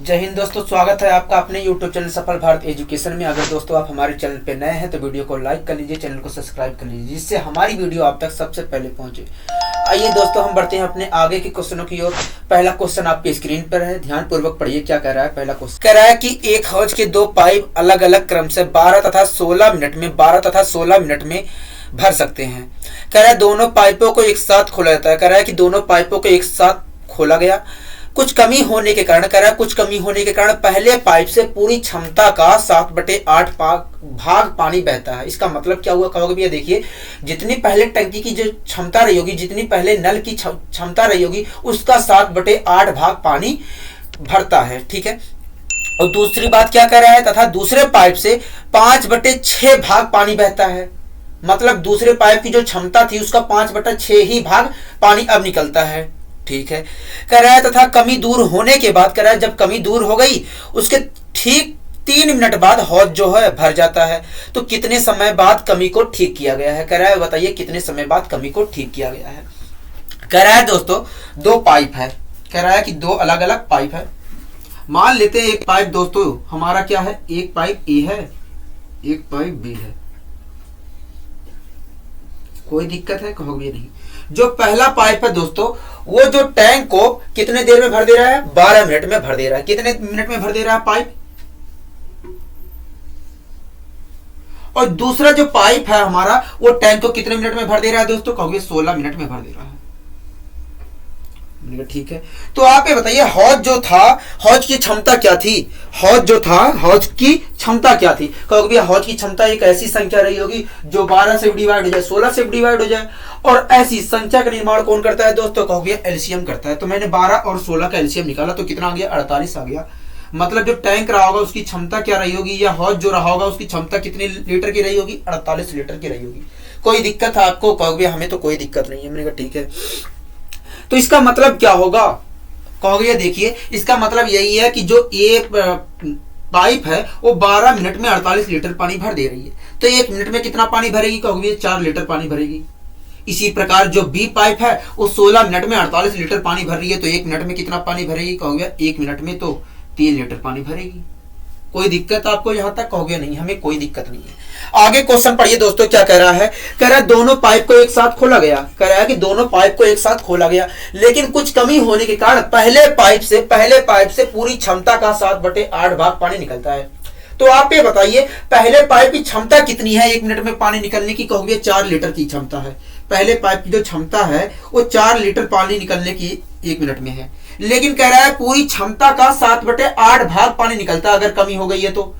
जय हिंद दोस्तों, स्वागत है आपका अपने YouTube चैनल सफल भारत एजुकेशन में। अगर दोस्तों आप हमारे चैनल पे नए हैं तो वीडियो को लाइक कर लीजिए, चैनल को सब्सक्राइब कर लीजिए, जिससे हमारी वीडियो आप तक सबसे पहले पहुंचे। आइए दोस्तों, हम बढ़ते हैं अपने आगे के क्वेश्चनों की ओर। पहला क्वेश्चन आपके स्क्रीन पर है, ध्यान पूर्वक पढ़िए क्या कह रहा है। पहला क्वेश्चन कह रहा है कि एक हौज के दो पाइप अलग अलग क्रम से 12 तथा 16 मिनट में भर सकते हैं। कह रहा है दोनों पाइपों को एक साथ खोला जाता है। कह रहा है कि दोनों पाइपों को एक साथ खोला गया। कुछ कमी होने के कारण पहले पाइप से पूरी क्षमता का 7/8 भाग पानी बहता है। इसका मतलब क्या हुआ कहोगे भैया? देखिए, जितनी पहले टंकी की जो क्षमता रही होगी, जितनी पहले नल की क्षमता रही होगी, उसका 7/8 भाग पानी भरता है। ठीक है। और दूसरी बात क्या कह रहा है, तथा दूसरे पाइप से 5/6 भाग पानी बहता है। मतलब दूसरे पाइप की जो क्षमता थी उसका 5/6 ही भाग पानी अब निकलता है। ठीक है। कह रहा है तथा कमी दूर होने के बाद, कह रहा है जब कमी दूर हो गई उसके ठीक 3 मिनट बाद हौज जो है भर जाता है। तो कितने समय बाद कमी को ठीक किया गया है? कह रहा है बताइए कितने समय बाद कमी को ठीक किया गया है। कह रहा है दोस्तों दो पाइप है। कह रहा है कि दो अलग अलग पाइप है। मान लेते हैं एक पाइप दोस्तों हमारा क्या है, एक पाइप ए है, एक पाइप बी है। कोई दिक्कत है कहोगे? नहीं। जो पहला पाइप है दोस्तों, वो जो टैंक को कितने देर में भर दे रहा है? 12 मिनट में भर दे रहा है। कितने मिनट में भर दे रहा है पाइप? और दूसरा जो पाइप है हमारा, वो टैंक को कितने मिनट में भर दे रहा है दोस्तों? कहोगे 16 मिनट में भर दे रहा है। ठीक है। तो आप ये बताइए हौज जो था, हौज की क्षमता क्या थी? हौज की क्षमता क्या थी? कहोगे भैया हौज की क्षमता एक ऐसी संख्या रही होगी जो 12 से डिवाइड हो जाए, 16 से डिवाइड हो जाए। और ऐसी संख्या का निर्माण कौन करता है दोस्तों? कहोगे एलसीएम करता है। तो मैंने 12 और 16 का एलसीएम निकाला तो कितना आ गया? 48 आ गया। मतलब जो टैंक रहा होगा उसकी क्षमता क्या रही होगी, या हौज जो रहा होगा उसकी क्षमता कितने लीटर की रही होगी? 48 लीटर की रही होगी। कोई दिक्कत है आपको? कहोगे हमें तो कोई दिक्कत नहीं है। मैंने कहा ठीक है। तो इसका मतलब क्या होगा कहोगे? देखिए, इसका मतलब यही है कि जो ए पाइप है वो 12 मिनट में 48 लीटर पानी भर दे रही है। तो 1 मिनट में कितना पानी भरेगी? कहोगे 4 लीटर पानी भरेगी। इसी प्रकार जो बी पाइप है वो 16 मिनट में 48 लीटर पानी भर रही है। तो 1 मिनट में कितना पानी भरेगी? कहोगे 1 मिनट में तो 3 लीटर पानी भरेगी। कोई दिक्कत आपको यहां तक? कहोगे नहीं, हमें कोई दिक्कत नहीं है। आगे क्वेश्चन पढ़िए दोस्तों क्या कह रहा है। कह रहा है दोनों पाइप को एक साथ खोला गया। कह रहा है कि दोनों पाइप को एक साथ खोला गया, लेकिन कुछ कमी होने के कारण पहले पाइप से पूरी क्षमता का 7/8 भाग पानी निकलता है। तो आप ये बताइए पहले पाइप की क्षमता कितनी है 1 मिनट में पानी निकलने की? कहोगे 4 लीटर की क्षमता है। पहले पाइप की जो क्षमता है वो 4 लीटर पानी निकलने की 1 मिनट में है, लेकिन कह रहा है पूरी क्षमता का 7/8 भाग पानी निकलता है अगर कमी हो गई है तो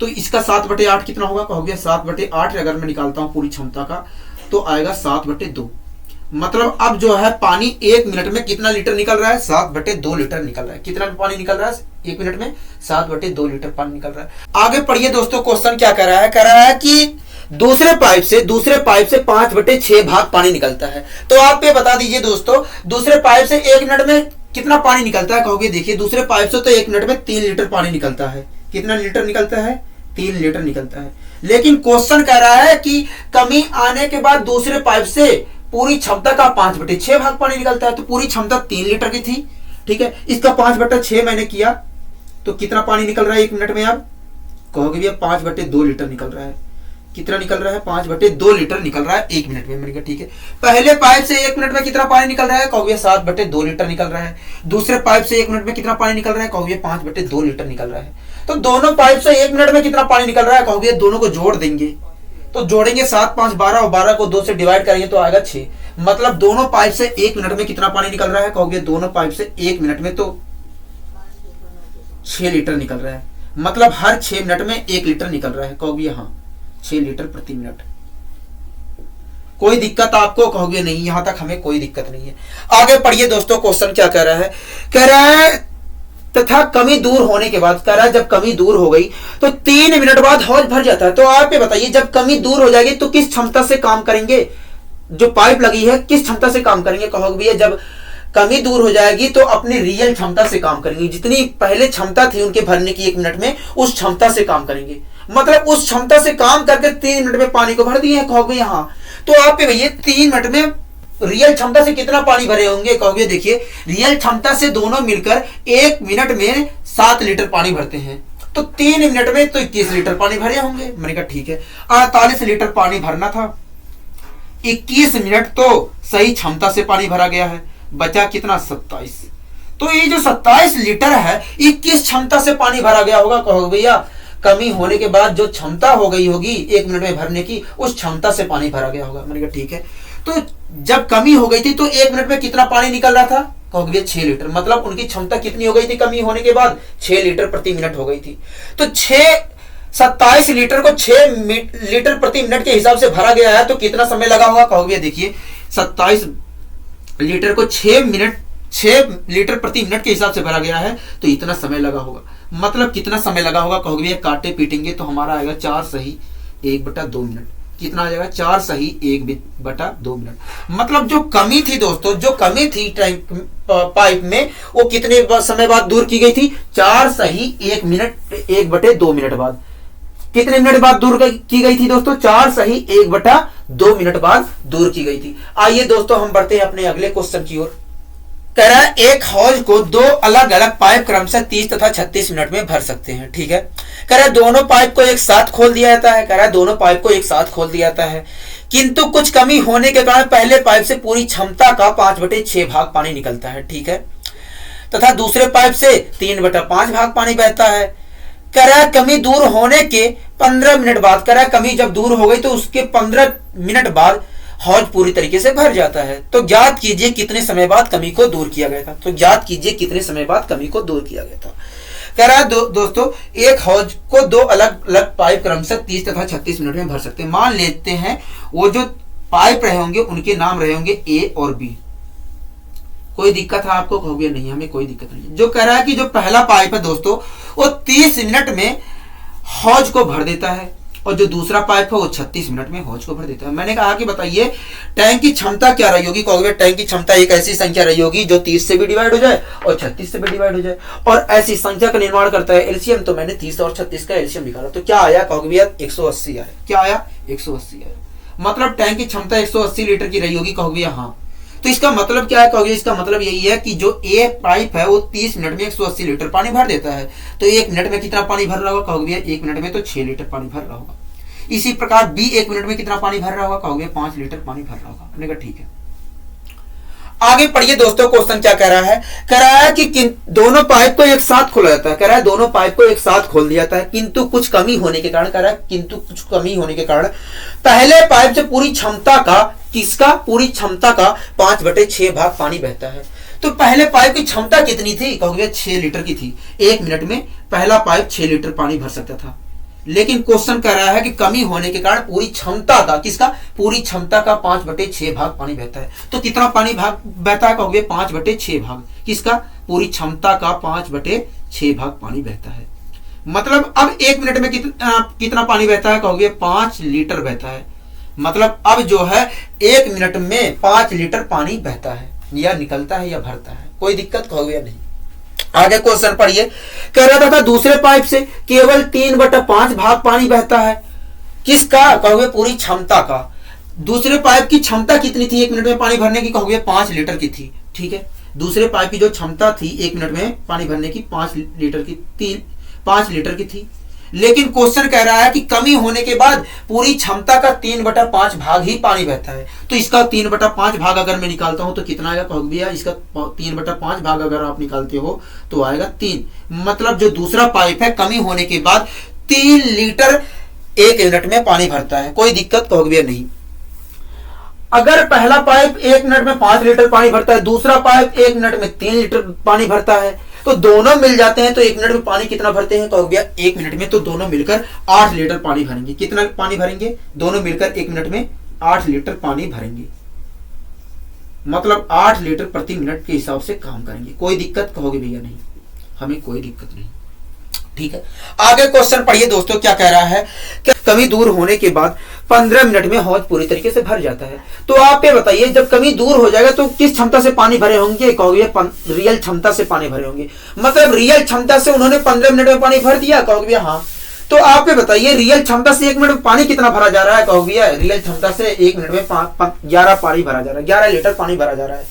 इसका 7/8 कितना होगा? कहोगे 7/8 अगर मैं निकालता हूं पूरी क्षमता का तो आएगा 7/2। मतलब अब जो है पानी 1 मिनट में कितना लीटर निकल रहा है? 7/2 लीटर निकल रहा है। कितना पानी निकल रहा है 1 मिनट में? 7/2 लीटर पानी निकल रहा है। आगे पढ़िए दोस्तों, क्वेश्चन क्या कर रहा है। कह रहा है कि दूसरे पाइप से 5/6 भाग पानी निकलता है। तो आप ये बता दीजिए दोस्तों, दूसरे पाइप से 1 मिनट में कितना पानी निकलता है? कहोगे देखिए दूसरे पाइप से तो 1 मिनट में 3 लीटर पानी निकलता है। कितना लीटर निकलता है? 3 लीटर निकलता है। लेकिन क्वेश्चन कह रहा है कि कमी आने के बाद दूसरे पाइप से पूरी क्षमता का 5/6 भाग पानी निकलता है। तो पूरी क्षमता 3 लीटर की थी। ठीक है। इसका 5/6 मैंने किया तो कितना पानी निकल रहा है 1 मिनट में? अब कहोगे भैया 5/2 लीटर निकल रहा है। कितना निकल रहा है? 5/2 लीटर निकल रहा है 1 मिनट में। मैंने कहा ठीक है। पहले पाइप से 1 मिनट में कितना पानी निकल रहा है? कहोगे 7/2 लीटर निकल रहा है। दूसरे पाइप से 1 मिनट में कितना पानी निकल रहा है? कहोगे 5/2 लीटर निकल रहा है। तो दोनों पाइप से 1 मिनट में कितना पानी निकल रहा है? कहोगे दोनों को जोड़ देंगे तो जोड़ेंगे 7 5 12 और 12 को 2 से डिवाइड करेंगे तो आएगा 6। मतलब दोनों पाइप से 1 मिनट में कितना पानी निकल रहा है? कहोगे दोनों पाइप से 1 मिनट में तो 6 लीटर निकल रहा है। मतलब हर 6 मिनट में 1 लीटर निकल रहा है। कहोगे हाँ, 6 लीटर प्रति मिनट। कोई दिक्कत आपको? कहोगे नहीं, यहां तक हमें कोई दिक्कत नहीं है। आगे पढ़िए दोस्तों, क्वेश्चन क्या कह रहा है। कह रहा है तथा कमी दूर होने के बाद, कह रहा है जब कमी दूर हो गई तो 3 मिनट बाद हौज भर जाता है। तो आप ये बताइए जब कमी दूर हो जाएगी तो किस क्षमता से काम करेंगे? जो पाइप लगी है किस क्षमता से काम करेंगे? कहोगे भैया जब कमी दूर हो जाएगी तो अपनी रियल क्षमता से काम करेंगे। जितनी पहले क्षमता थी उनके भरने की 1 मिनट में, उस क्षमता से काम करेंगे। मतलब उस क्षमता से काम करके 3 मिनट में पानी को भर दिए हैं। कहोगे यहाँ तो आप भैया 3 मिनट में रियल क्षमता से कितना पानी भरे होंगे? कहोगे देखिए रियल क्षमता से दोनों मिलकर 1 मिनट में 7 लीटर पानी भरते हैं तो 3 मिनट में तो 21 लीटर पानी भरे होंगे। मैंने कहा ठीक है, 48 लीटर पानी भरना था, 21 मिनट तो सही क्षमता से पानी भरा गया है, बचा कितना 27। तो ये जो 27 लीटर है ये किस क्षमता से पानी भरा गया होगा? कहोगे भैया कमी होने के बाद जो क्षमता हो गई होगी 1 मिनट में भरने की, उस क्षमता से पानी भरा गया होगा। मैंने कहा ठीक है, तो जब कमी हो गई थी तो 1 मिनट में कितना पानी निकल रहा था? कहोगे भैया 6 लीटर। मतलब उनकी क्षमता कितनी हो गई थी कमी होने के बाद? 6 लीटर प्रति मिनट हो गई थी। तो 27 लीटर को 6 लीटर प्रति मिनट के हिसाब से भरा गया है तो कितना समय लगा होगा? कहोगे भैया देखिए 27 लीटर को 6 लीटर प्रति मिनट के हिसाब से भरा गया है तो इतना समय लगा होगा। मतलब कितना समय लगा होगा? कहोगे भैया काटे पीटेंगे तो हमारा आएगा 4 सही 1/2 मिनट। कितना आ जाएगा? 4 सही 1/2 मिनट। मतलब जो कमी थी दोस्तों, जो कमी थी टैंक पाइप में, वो कितने समय बाद दूर की गई थी? 4 सही 1 मिनट 1/2 मिनट बाद। कितने मिनट बाद दूर की गई थी दोस्तों? 4 सही 1/2 मिनट बाद दूर की गई थी। आइए दोस्तों हम बढ़ते हैं अपने अगले क्वेश्चन की ओर। कह रहा है एक हौज को 2 अलग अलग पाइप क्रमशः 30 तथा 36 मिनट में भर सकते हैं। ठीक है, कह रहा है दोनों पाइप को एक साथ खोल दिया जाता है। कह रहा है दोनों पाइप को एक साथ खोल दिया जाता है, किंतु कुछ कमी होने के कारण पहले पाइप से पूरी क्षमता का 5/6 भाग पानी निकलता है। ठीक है, तथा दूसरे पाइप से 3/5 भाग पानी बहता है। कह रहा है कमी दूर होने के 15 मिनट बाद, कह रहा है कमी जब दूर हो गई तो उसके 15 मिनट बाद हौज पूरी तरीके से भर जाता है। तो ज्ञात कीजिए कितने समय बाद कमी को दूर किया गया था। तो ज्ञात कीजिए कितने समय बाद कमी को दूर किया गया था। कह रहा है दोस्तों एक हौज को 2 अलग अलग पाइप क्रमशः 30 तथा 36 मिनट में भर सकते हैं। मान लेते हैं वो जो पाइप रहे होंगे उनके नाम रहे होंगे ए और बी। कोई दिक्कत है आपको? कहोगे नहीं, हमें कोई दिक्कत नहीं। जो कह रहा है कि जो पहला पाइप है दोस्तों वो 30 मिनट में हौज को भर देता है और जो दूसरा पाइप है वो 36 मिनट में हौज को भर देता है। मैंने कहा कि बताइए टैंक की क्षमता क्या रही होगी? कहोगे टैंक की क्षमता एक ऐसी संख्या रही होगी जो 30 से भी डिवाइड हो जाए और 36 से भी डिवाइड हो जाए, और ऐसी संख्या का निर्माण करता है एलसीएम। तो मैंने 30 और 36 का एलसीएम निकाला तो क्या आया? कहोगे भैया 180 आया। क्या आया? 180 आया। मतलब टैंक की क्षमता 180 लीटर की रही होगी। कहोगे भैया हाँ। तो इसका मतलब क्या है? कहोगे इसका मतलब यही है कि जो ए पाइप है वो 30 मिनट में 180 लीटर पानी भर देता है। तो 1 मिनट में कितना पानी भर रहा होगा? कहोगे भैया 1 मिनट में तो 6 लीटर पानी भर रहा होगा। इसी प्रकार बी 1 मिनट में कितना पानी भर रहा होगा? कहोगे 5 लीटर पानी भर रहा होगा। मैंने कहा ठीक है। आगे पढ़िए दोस्तों, क्वेश्चन क्या कह रहा है? कह रहा है कि दोनों पाइप को एक साथ खोला जाता है। कह रहा है दोनों पाइप को एक साथ खोल दिया जाता है, किंतु कुछ कमी होने के कारण, कह रहा है किंतु कुछ कमी होने के कारण पहले पाइप से पूरी क्षमता का, किसका? पूरी क्षमता का 5/6 भाग पानी बहता है। तो पहले पाइप की क्षमता कितनी थी? कहोगे 6 लीटर की थी। 1 मिनट में पहला पाइप 6 लीटर पानी भर सकता था, लेकिन क्वेश्चन कह रहा है कि कमी होने के कारण पूरी क्षमता का, किसका? पूरी क्षमता का 5/6 भाग पानी बहता है। तो कितना पानी भाग बहता है? कहोगे 5/6 भाग। किसका? पूरी क्षमता का 5/6 भाग पानी बहता है। मतलब अब 1 मिनट में कितना पानी बहता है? कहोगे 5 लीटर बहता है। मतलब अब जो है 1 मिनट में 5 लीटर पानी बहता है, या निकलता है या भरता है। कोई दिक्कत? कहोगे या नहीं। आगे क्वेश्चन पढ़िए। कह रहा था दूसरे पाइप से केवल 3/5 भाग पानी बहता है। किसका? कहोगे पूरी क्षमता का। दूसरे पाइप की क्षमता कितनी थी 1 मिनट में पानी भरने की? कहोगे 5 लीटर की थी। ठीक है, दूसरे पाइप की जो क्षमता थी 1 मिनट में पानी भरने की 5 लीटर की थी, लेकिन क्वेश्चन कह रहा है कि कमी होने के बाद पूरी क्षमता का 3/5 भाग ही पानी बहता है। तो इसका 3/5 भाग अगर मैं निकालता हूं तो कितना आएगा? कहोगे भैया इसका 3/5 भाग अगर आप निकालते हो तो आएगा 3। मतलब जो दूसरा पाइप है कमी होने के बाद 3 लीटर 1 मिनट में पानी भरता है। कोई दिक्कत? कहोगे भैया नहीं। अगर पहला पाइप 1 मिनट में 5 लीटर पानी भरता है, दूसरा पाइप 1 मिनट में 3 लीटर पानी भरता है, तो दोनों मिल जाते हैं तो 1 मिनट में पानी कितना भरते हैं? कहोगे 1 मिनट में तो दोनों मिलकर 8 लीटर पानी भरेंगे। कितना पानी भरेंगे? दोनों मिलकर 1 मिनट में 8 लीटर पानी भरेंगे। मतलब 8 लीटर प्रति मिनट के हिसाब से काम करेंगे। कोई दिक्कत? कहोगे भैया नहीं, हमें कोई दिक्कत नहीं। ठीक है, आगे क्वेश्चन पढ़िए दोस्तों। क्या कह रहा है कि कमी दूर होने के बाद 15 मिनट में हौज पूरी तरीके से भर जाता है। तो आप ये बताइए जब कमी दूर हो जाएगा तो किस क्षमता से पानी भरे होंगे? कहोगे रियल क्षमता से पानी भरे होंगे। मतलब रियल क्षमता से उन्होंने 15 मिनट में पानी भर दिया। कहोगे हाँ। तो आप ये बताइए रियल क्षमता से 1 मिनट में पानी कितना भरा जा रहा है? कहोगे रियल क्षमता से 1 मिनट में 11 पानी भरा जा रहा है, 11 लीटर पानी भरा जा रहा है।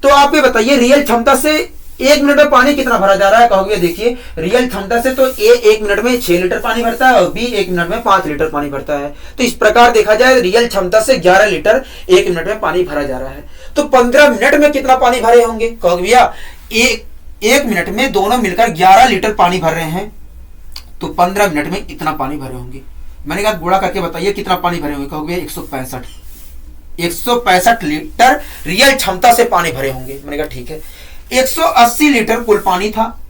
तो आप ये बताइए रियल क्षमता से 1 मिनट में पानी कितना भरा जा रहा है, कहोगे देखिए रियल क्षमता से तो ए 1 मिनट में 6 लीटर पानी भरता है और बी 1 मिनट में 5 लीटर पानी भरता है। तो इस प्रकार देखा जाए रियल क्षमता से 11 लीटर 1 मिनट में पानी भरा जा रहा है। तो 15 मिनट में कितना पानी भरे होंगे, कहोगे भैया एक मिनट में दोनों मिलकर 11 लीटर पानी भर रहे हैं, तो 15 मिनट में इतना पानी भरे होंगे। मैंने कहा गुणा करके बताइए कितना पानी भरे होंगे, कहोगे 165 लीटर रियल क्षमता से पानी भरे होंगे। मैंने कहा ठीक है, 180 लीटर कुल पानी था,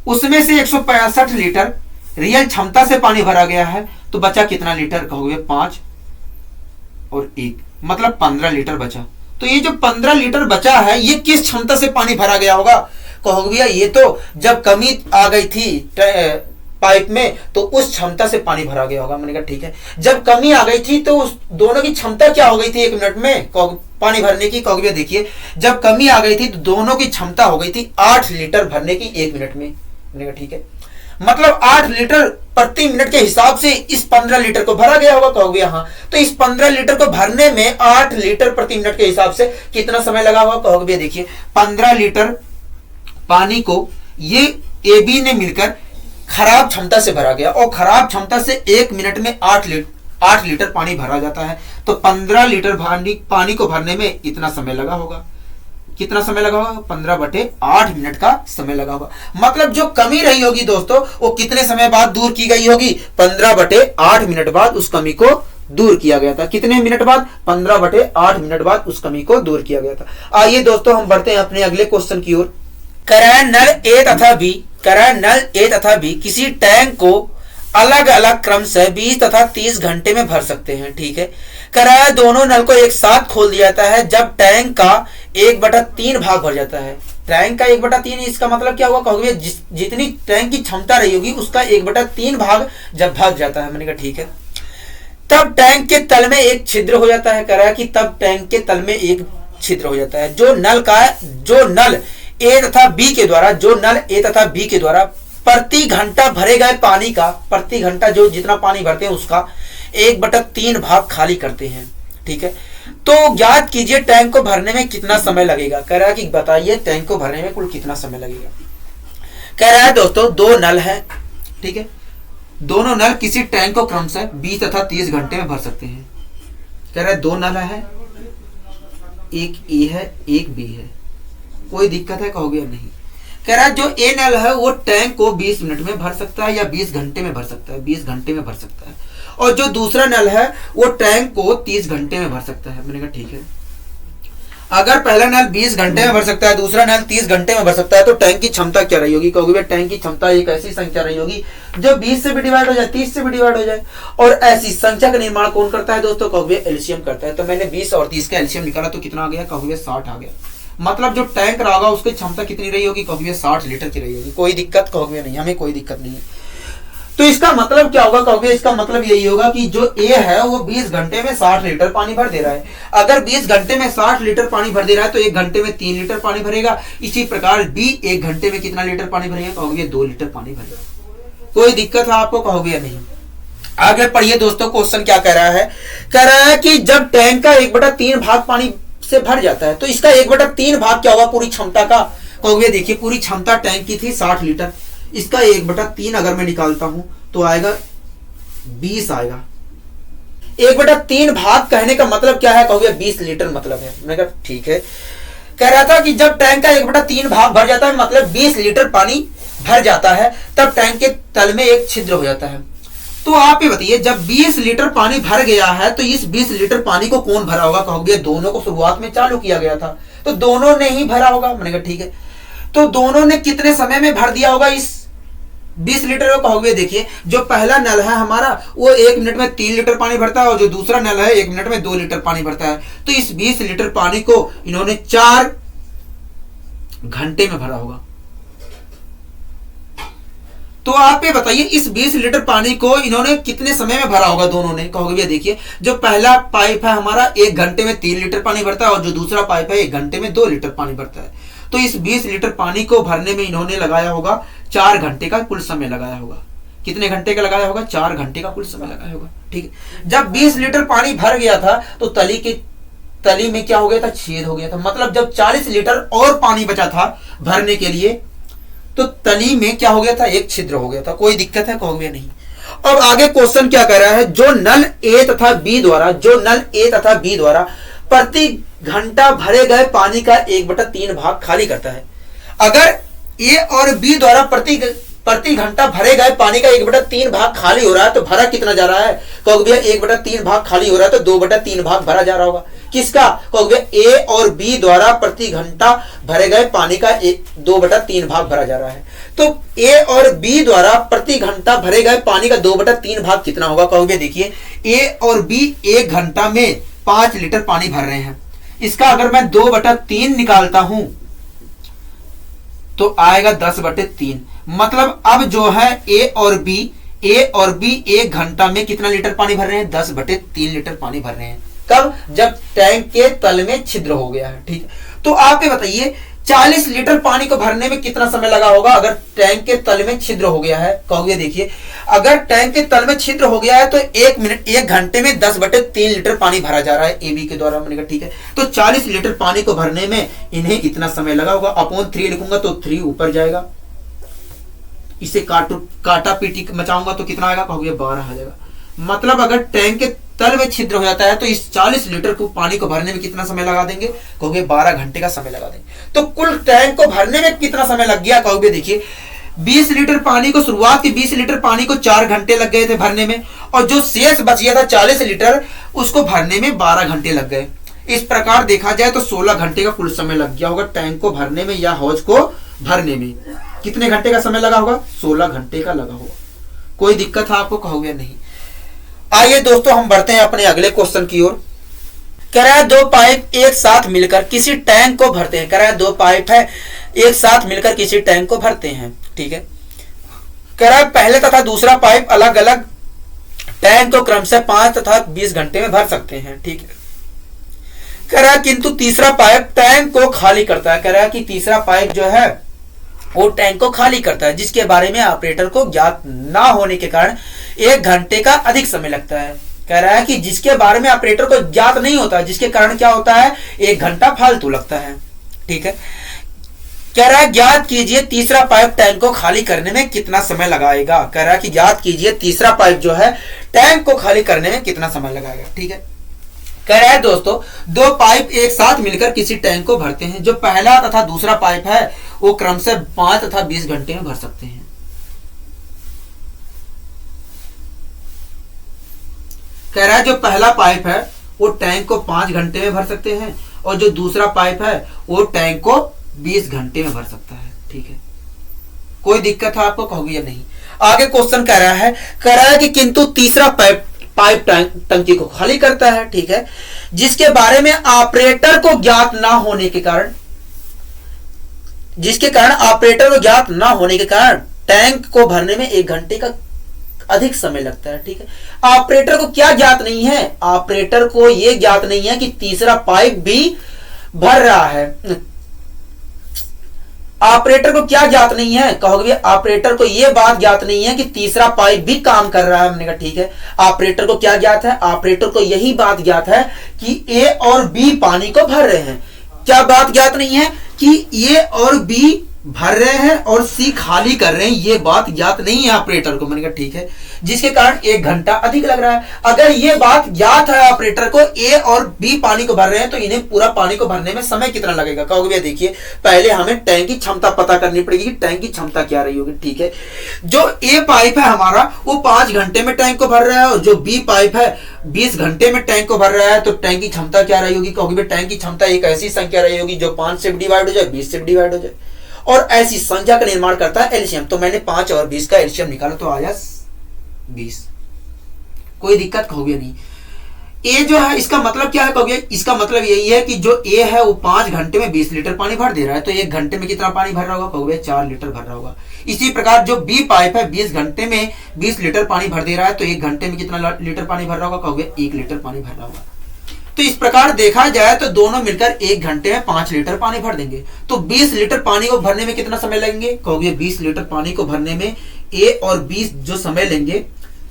उसमें से 165 लीटर रियल क्षमता से पानी भरा गया है, तो बचा कितना लीटर, कहोगे 5 और 1 मतलब 15 लीटर बचा। तो ये जो 15 लीटर बचा है ये किस क्षमता से पानी भरा गया होगा, कहोगे भैया ये तो जब कमी आ गई थी पाइप में तो उस क्षमता से पानी भरा गया होगा। मैंने कहा ठीक है, जब कमी आ गई थी तो उस दोनों की क्षमता क्या हो गई थी 1 मिनट में पानी भरने की, कहोगे भैया देखिए जब कमी आ गई थी तो दोनों की क्षमता हो गई थी 8 लीटर भरने की 1 मिनट में। मैंने कहा ठीक है, मतलब 8 लीटर प्रति मिनट के हिसाब से इस 15 लीटर को भरा गया होगा, कहोगे हाँ। तो इस 15 लीटर को भरने में 8 लीटर प्रति मिनट के हिसाब से कितना समय लगा होगा, कहोगे भैया देखिए 15 लीटर पानी को ये ए बी ने मिलकर खराब क्षमता से भरा गया और खराब क्षमता से 1 मिनट में 8 लीटर पानी भरा जाता है। तो 15 लीटर पानी को भरने में इतना समय लगा होगा। कितना समय लगा होगा, 15/8 मिनट का समय लगा होगा। मतलब जो कमी रही होगी दोस्तों वो कितने समय बाद दूर की गई होगी, 15/8 मिनट बाद उस कमी को दूर किया गया था। कितने मिनट बाद, 15/8 मिनट बाद उस कमी को दूर किया गया था। आइए दोस्तों हम बढ़ते हैं अपने अगले क्वेश्चन की ओर। कराए नल ए तथा बी किसी टैंक को अलग अलग क्रम से 20 तथा 30 घंटे में भर सकते हैं। ठीक है, कराए दोनों नल को एक साथ खोल दिया जाता है जब टैंक का 1/3 भाग भर जाता है। टैंक का 1/3 इसका मतलब क्या हुआ, कहोगे जितनी टैंक की क्षमता रही होगी उसका 1/3 भाग जब भर जाता है। मैंने कहा ठीक है, तब टैंक के तल में एक छिद्र हो जाता है। कराया कि तब टैंक के तल में एक छिद्र हो जाता है जो नल ए तथा बी के द्वारा प्रति घंटा भरे गए पानी का, प्रति घंटा जो जितना पानी भरते हैं उसका 1/3 भाग खाली करते हैं। ठीक है, तो ज्ञात कीजिए टैंक को भरने में कितना समय लगेगा। कह रहा है कि बताइए टैंक को भरने में कुल कितना समय लगेगा। कह रहा है दोस्तों 2 नल है। ठीक है, दोनों नल किसी टैंक को क्रमशः 20 तथा 30 घंटे में भर सकते हैं। कह रहा है 2 नल है, एक ए है एक बी है, कोई दिक्कत है, कहोगे नहीं। कह रहा है जो ए नल है वो टैंक को 20 मिनट में भर सकता है या 20 घंटे में भर सकता है, 20 घंटे में भर सकता है। और जो दूसरा नल है वो टैंक को 30 घंटे में भर सकता है। मैंने कहा ठीक है, अगर पहला नल 20 घंटे में भर सकता है, दूसरा नल 30 घंटे में भर सकता है, तो टैंक की क्षमता क्या रही होगी, कहोगे टैंक की क्षमता एक ऐसी संख्या रही होगी जो 20 से भी डिवाइड हो जाए, 30 से भी डिवाइड हो जाए। और ऐसी संख्या का निर्माण कौन करता है दोस्तों, कहोगे एलसीएम करता है। तो मैंने 20 और 30 का एलसीएम निकाला तो कितना आ गया, कहोगे 60 आ गया। मतलब जो टैंक रहा होगा उसकी क्षमता कितनी रही होगी, कहोगे 60 लीटर की रही होगी। कोई दिक्कत, कहोगे नहीं, हमें कोई दिक्कत नहीं है। तो इसका मतलब क्या होगा, कहोगे इसका मतलब यही होगा कि जो ए है वो 20 घंटे में 60 लीटर पानी भर दे रहा है। अगर 20 घंटे में 60 लीटर पानी भर दे रहा है तो 1 घंटे में 3 लीटर पानी भरेगा। इसी प्रकार बी 1 घंटे में कितना लीटर पानी भरेगा, कहोगे 2 लीटर पानी भरेगा। कोई दिक्कत है आपको, कहोगे नहीं। आगे पढ़िए दोस्तों, क्वेश्चन क्या कह रहा है। कह रहा है कि जब टैंक का 1/3 भाग पानी से भर जाता है तो इसका 1/3 भाग क्या होगा पूरी क्षमता का, कहोगे देखिए पूरी क्षमता टैंक की थी 60 लीटर, इसका 1/3 अगर मैं निकालता हूं तो आएगा 20 आएगा। 1/3 भाग कहने का मतलब क्या है, कहोगे 20 लीटर मतलब है। मैंने कहा ठीक है, कह रहा था कि जब टैंक का 1/3 भाग भर जाता है मतलब 20 लीटर पानी भर जाता है, तब टैंक के तल में एक छिद्र हो जाता है। तो आप ये बताइए जब 20 लीटर पानी भर गया है तो इस 20 लीटर पानी को कौन भरा होगा, कहोगे दोनों को शुरुआत में चालू किया गया था तो दोनों ने ही भरा होगा। मैंने कहा ठीक है, तो दोनों ने कितने समय में भर दिया होगा इस 20 लीटर को, कहोगे देखिए जो पहला नल है हमारा वो 1 मिनट में 3 लीटर पानी भरता है और जो दूसरा नल है 1 मिनट में 2 लीटर पानी भरता है। तो इस 20 लीटर पानी को इन्होंने 4 घंटे में भरा होगा। तो आप ये बताइए इस 20 लीटर पानी को इन्होंने कितने समय में भरा होगा दोनों ने, कहोगे भैया देखिए जो पहला पाइप है हमारा 1 घंटे में 3 लीटर पानी भरता है और जो दूसरा पाइप है 1 घंटे में 2 लीटर पानी भरता है। तो इस 20 लीटर पानी को भरने में इन्होंने लगाया होगा 4 घंटे का कुल समय लगाया होगा। कितने घंटे का लगाया होगा, 4 घंटे का कुल समय लगाया होगा। ठीक है, जब 20 लीटर पानी भर गया था तो तली के तली में क्या हो गया था, छेद हो गया था। मतलब जब 40 लीटर और पानी बचा था भरने के लिए तो तली में क्या हो गया था, एक छिद्र हो गया था। कोई दिक्कत है, कहोगे नहीं। अब आगे क्वेश्चन क्या कर रहा है, जो नल ए तथा बी द्वारा प्रति घंटा भरे गए पानी का 1/3 भाग खाली करता है। अगर ए और बी द्वारा प्रति घंटा भरे गए पानी का 1/3 भाग खाली हो रहा है तो भरा कितना जा रहा है, कहोगे भैया 1/3 भाग खाली हो रहा है तो 2/3 भाग भरा जा रहा होगा। किसका, कहोगे ए और बी द्वारा प्रति घंटा भरे गए पानी का 2/3 भाग भरा जा रहा है। तो ए और बी द्वारा प्रति घंटा भरे गए पानी का 2/3 भाग कितना होगा, कहोगे देखिए ए और बी 1 घंटा में 5 लीटर पानी भर रहे हैं। इसका अगर मैं 2/3 निकालता हूं तो आएगा 10/3। मतलब अब जो है ए और बी 1 घंटा में कितना लीटर पानी भर रहे हैं, 10/3 लीटर पानी भर रहे हैं। कब, जब टैंक के तल में छिद्र हो गया है। ठीक है, तो आप ये बताइए 40 लीटर पानी को भरने में कितना समय लगा होगा अगर टैंक के तल में छिद्र हो गया है। कहोगे देखिए अगर टैंक के तल में छिद्र हो गया है तो 1 घंटे में 10/3 लीटर पानी भरा जा रहा है ए बी के द्वारा। मैंने कहा ठीक है, तो 40 लीटर पानी को भरने में इन्हें इतना समय लगा होगा। अपॉन 3 लिखूंगा तो 3 ऊपर जाएगा। इसे काटा पीटी मचाऊंगा तो कितना आएगा, कहोगे 12 आ जाएगा। मतलब अगर टैंक के तल में छिद्र हो जाता है तो इस 40 लीटर को पानी को भरने में कितना समय लगा देंगे, कहोगे 12 घंटे का समय लगा देंगे। तो कुल टैंक को भरने में कितना समय लग गया, कहोगे देखिए 20 लीटर पानी को, शुरुआत के 20 लीटर पानी को 4 घंटे लग गए थे भरने में, और जो शेष बच गया था 40 लीटर उसको भरने में 12 घंटे लग गए। इस प्रकार देखा जाए तो 16 घंटे का कुल समय लग गया होगा टैंक को भरने में या हौज को भरने में। कितने घंटे का समय लगा होगा, 16 घंटे का लगा होगा। कोई दिक्कत है आपको, कहोगे नहीं। आइए दोस्तों हम बढ़ते हैं अपने अगले क्वेश्चन की ओर। कह रहा है 2 पाइप एक साथ मिलकर किसी टैंक को भरते हैं। कह रहा है 2 पाइप है एक साथ मिलकर किसी टैंक को भरते हैं। ठीक है, कह रहा है पहले तथा दूसरा पाइप अलग अलग टैंक को क्रमशः 5 तथा 20 घंटे में भर सकते हैं। ठीक है, कह रहा है किंतु तीसरा पाइप टैंक को खाली करता है। कह रहा है कि तीसरा पाइप जो है वो टैंक को खाली करता है, जिसके बारे में ऑपरेटर को ज्ञात ना होने के कारण 1 घंटे का अधिक समय लगता है। कह रहा है कि जिसके बारे में ऑपरेटर को ज्ञात नहीं होता, जिसके कारण क्या होता है 1 घंटा फालतू लगता है। ठीक है, कह रहा है ज्ञात कीजिए तीसरा पाइप टैंक को खाली करने में कितना समय लगाएगा। कह रहा है कि ज्ञात कीजिए तीसरा पाइप जो है टैंक को खाली करने में कितना समय लगाएगा। ठीक है, कह रहा है दोस्तों 2 पाइप एक साथ मिलकर किसी टैंक को भरते हैं। जो पहला तथा दूसरा पाइप है वो क्रमशः 5 तथा 20 घंटे में भर सकते हैं। कह रहा है जो पहला पाइप है वो टैंक को 5 घंटे में भर सकते हैं और जो दूसरा पाइप है वो टैंक को 20 घंटे में भर सकता है। ठीक है, कोई दिक्कत है आपको, कहोगे या नहीं। आगे क्वेश्चन कह रहा है कि किंतु तीसरा पाइप टंकी को खाली करता है। ठीक है, जिसके बारे में ऑपरेटर को ज्ञात ना होने के कारण, ऑपरेटर को ज्ञात ना होने के कारण टैंक को भरने में 1 घंटे का अधिक समय लगता है। ठीक है, ऑपरेटर को क्या ज्ञात नहीं है, ऑपरेटर को यह ज्ञात नहीं है कि तीसरा पाइप भी भर रहा है। ऑपरेटर को क्या ज्ञात नहीं है, कहोगे ऑपरेटर को यह बात ज्ञात नहीं है कि तीसरा पाइप भी काम कर रहा है। हमने कहा ठीक है, ऑपरेटर को क्या ज्ञात है, ऑपरेटर को यही बात ज्ञात है कि ए और बी पानी को भर रहे हैं। क्या बात ज्ञात नहीं है कि ए और बी भर रहे हैं और सी खाली कर रहे हैं, ये बात ज्ञात नहीं है ऑपरेटर को। मैंने कहा ठीक है, जिसके कारण 1 घंटा अधिक लग रहा है। अगर ये बात ज्ञात है ऑपरेटर को ए और बी पानी को भर रहे हैं तो इन्हें पूरा पानी को भरने में समय कितना लगेगा, कहोगे भैया देखिए पहले हमें टैंक की क्षमता पता करनी पड़ेगी कि टैंक की क्षमता क्या रही होगी। ठीक है, जो ए पाइप है हमारा वो 5 घंटे में टैंक को भर रहा है और जो बी पाइप है 20 घंटे में टैंक को भर रहा है, तो टैंक की क्षमता क्या रही होगी, कहोगे टैंक की क्षमता एक ऐसी संख्या रही होगी जो 5 से डिवाइड हो जाए, 20 से डिवाइड हो जाए, और ऐसी संख्या का निर्माण करता है एलसीएम। तो मैंने 5 और 20 का एलसीएम निकाला तो आया 20। कोई दिक्कत कहोगे नहीं। ए जो है इसका मतलब क्या है, कहोगे इसका मतलब यही है कि जो ए है वो 5 घंटे में 20 लीटर पानी भर दे रहा है, तो 1 घंटे में कितना पानी भर रहा होगा, कहोगे 4 लीटर भर रहा होगा। इसी प्रकार जो बी पाइप है 20 घंटे में 20 लीटर पानी भर दे रहा है, तो 1 घंटे में कितना लीटर पानी भर रहा होगा, कहोगे 1 लीटर पानी भर रहा होगा। तो इस प्रकार देखा जाए तो दोनों मिलकर 1 घंटे में 5 लीटर पानी भर देंगे। तो 20 लीटर पानी को भरने में कितना समय लगेंगे, कहोगे 20 लीटर पानी को भरने में ए और 20 जो समय लेंगे,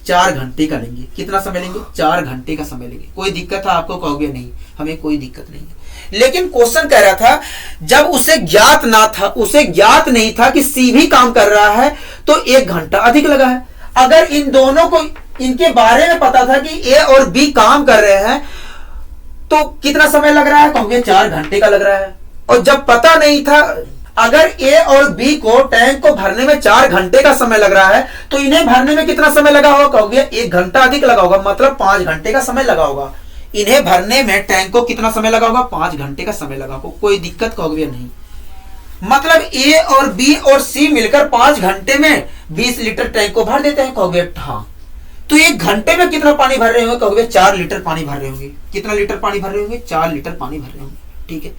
4 घंटे का लेंगे। कितना समय लेंगे? 4 घंटे का समय लेंगे। कोई दिक्कत है आपको? कहोगे नहीं, हमें कोई दिक्कत नहीं है। लेकिन क्वेश्चन कह रहा था जब उसे ज्ञात ना था, उसे ज्ञात नहीं था कि सी भी काम कर रहा है तो 1 घंटा अधिक लगा है। अगर इन दोनों को इनके बारे में पता था कि ए और बी काम कर रहे हैं तो कितना समय लग रहा है? कहोगे 4 घंटे का लग रहा है। और जब पता नहीं था, अगर ए और बी को टैंक को भरने में 4 घंटे का समय लग रहा है तो इन्हें भरने में कितना समय लगा होगा? कहोगे 1 घंटा अधिक लगा होगा, मतलब 5 घंटे का समय लगा होगा। इन्हें भरने में टैंक को कितना समय लगा होगा? 5 घंटे का समय लगा होगा। कोई दिक्कत? कहोगे नहीं। मतलब ए और बी और सी मिलकर 5 घंटे में 20 लीटर टैंक को भर देते हैं। कहोगे हाँ। तो 1 घंटे में कितना पानी भर रहे होंगे? कहोगे 4 लीटर पानी भर रहे होंगे। कितना लीटर पानी भर रहे होंगे? 4 लीटर पानी भर रहे होंगे। ठीक है,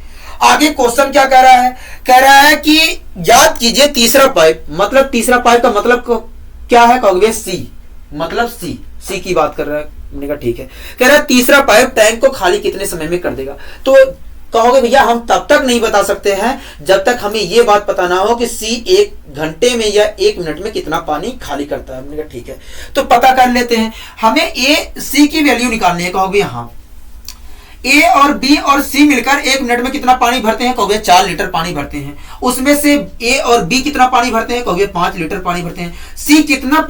आगे क्वेश्चन क्या कह रहा है? कह रहा है कि याद कीजिए तीसरा पाइप, मतलब तीसरा पाइप का मतलब क्या है? कहोगे सी, मतलब सी की बात कर रहा है। मैंने कहा ठीक है। कह रहा है तीसरा पाइप टैंक को खाली कितने समय में कर देगा? तो कहोगे भैया हम तब तक नहीं बता सकते हैं जब तक हमें यह बात पता ना हो कि सी 1 घंटे में या 1 मिनट में कितना पानी खाली करता है। मैंने कहा ठीक है, तो पता कर लेते हैं। हमें ए सी की वैल्यू निकालनी है। कहोगे हाँ। ए और बी और सी मिलकर 1 मिनट में कितना पानी भरते हैं? कहोगे 4 लीटर पानी भरते हैं। उसमें से ए और बी कितना पानी भरते हैं? कहोगे 5 लीटर पानी भरते हैं। सी कितना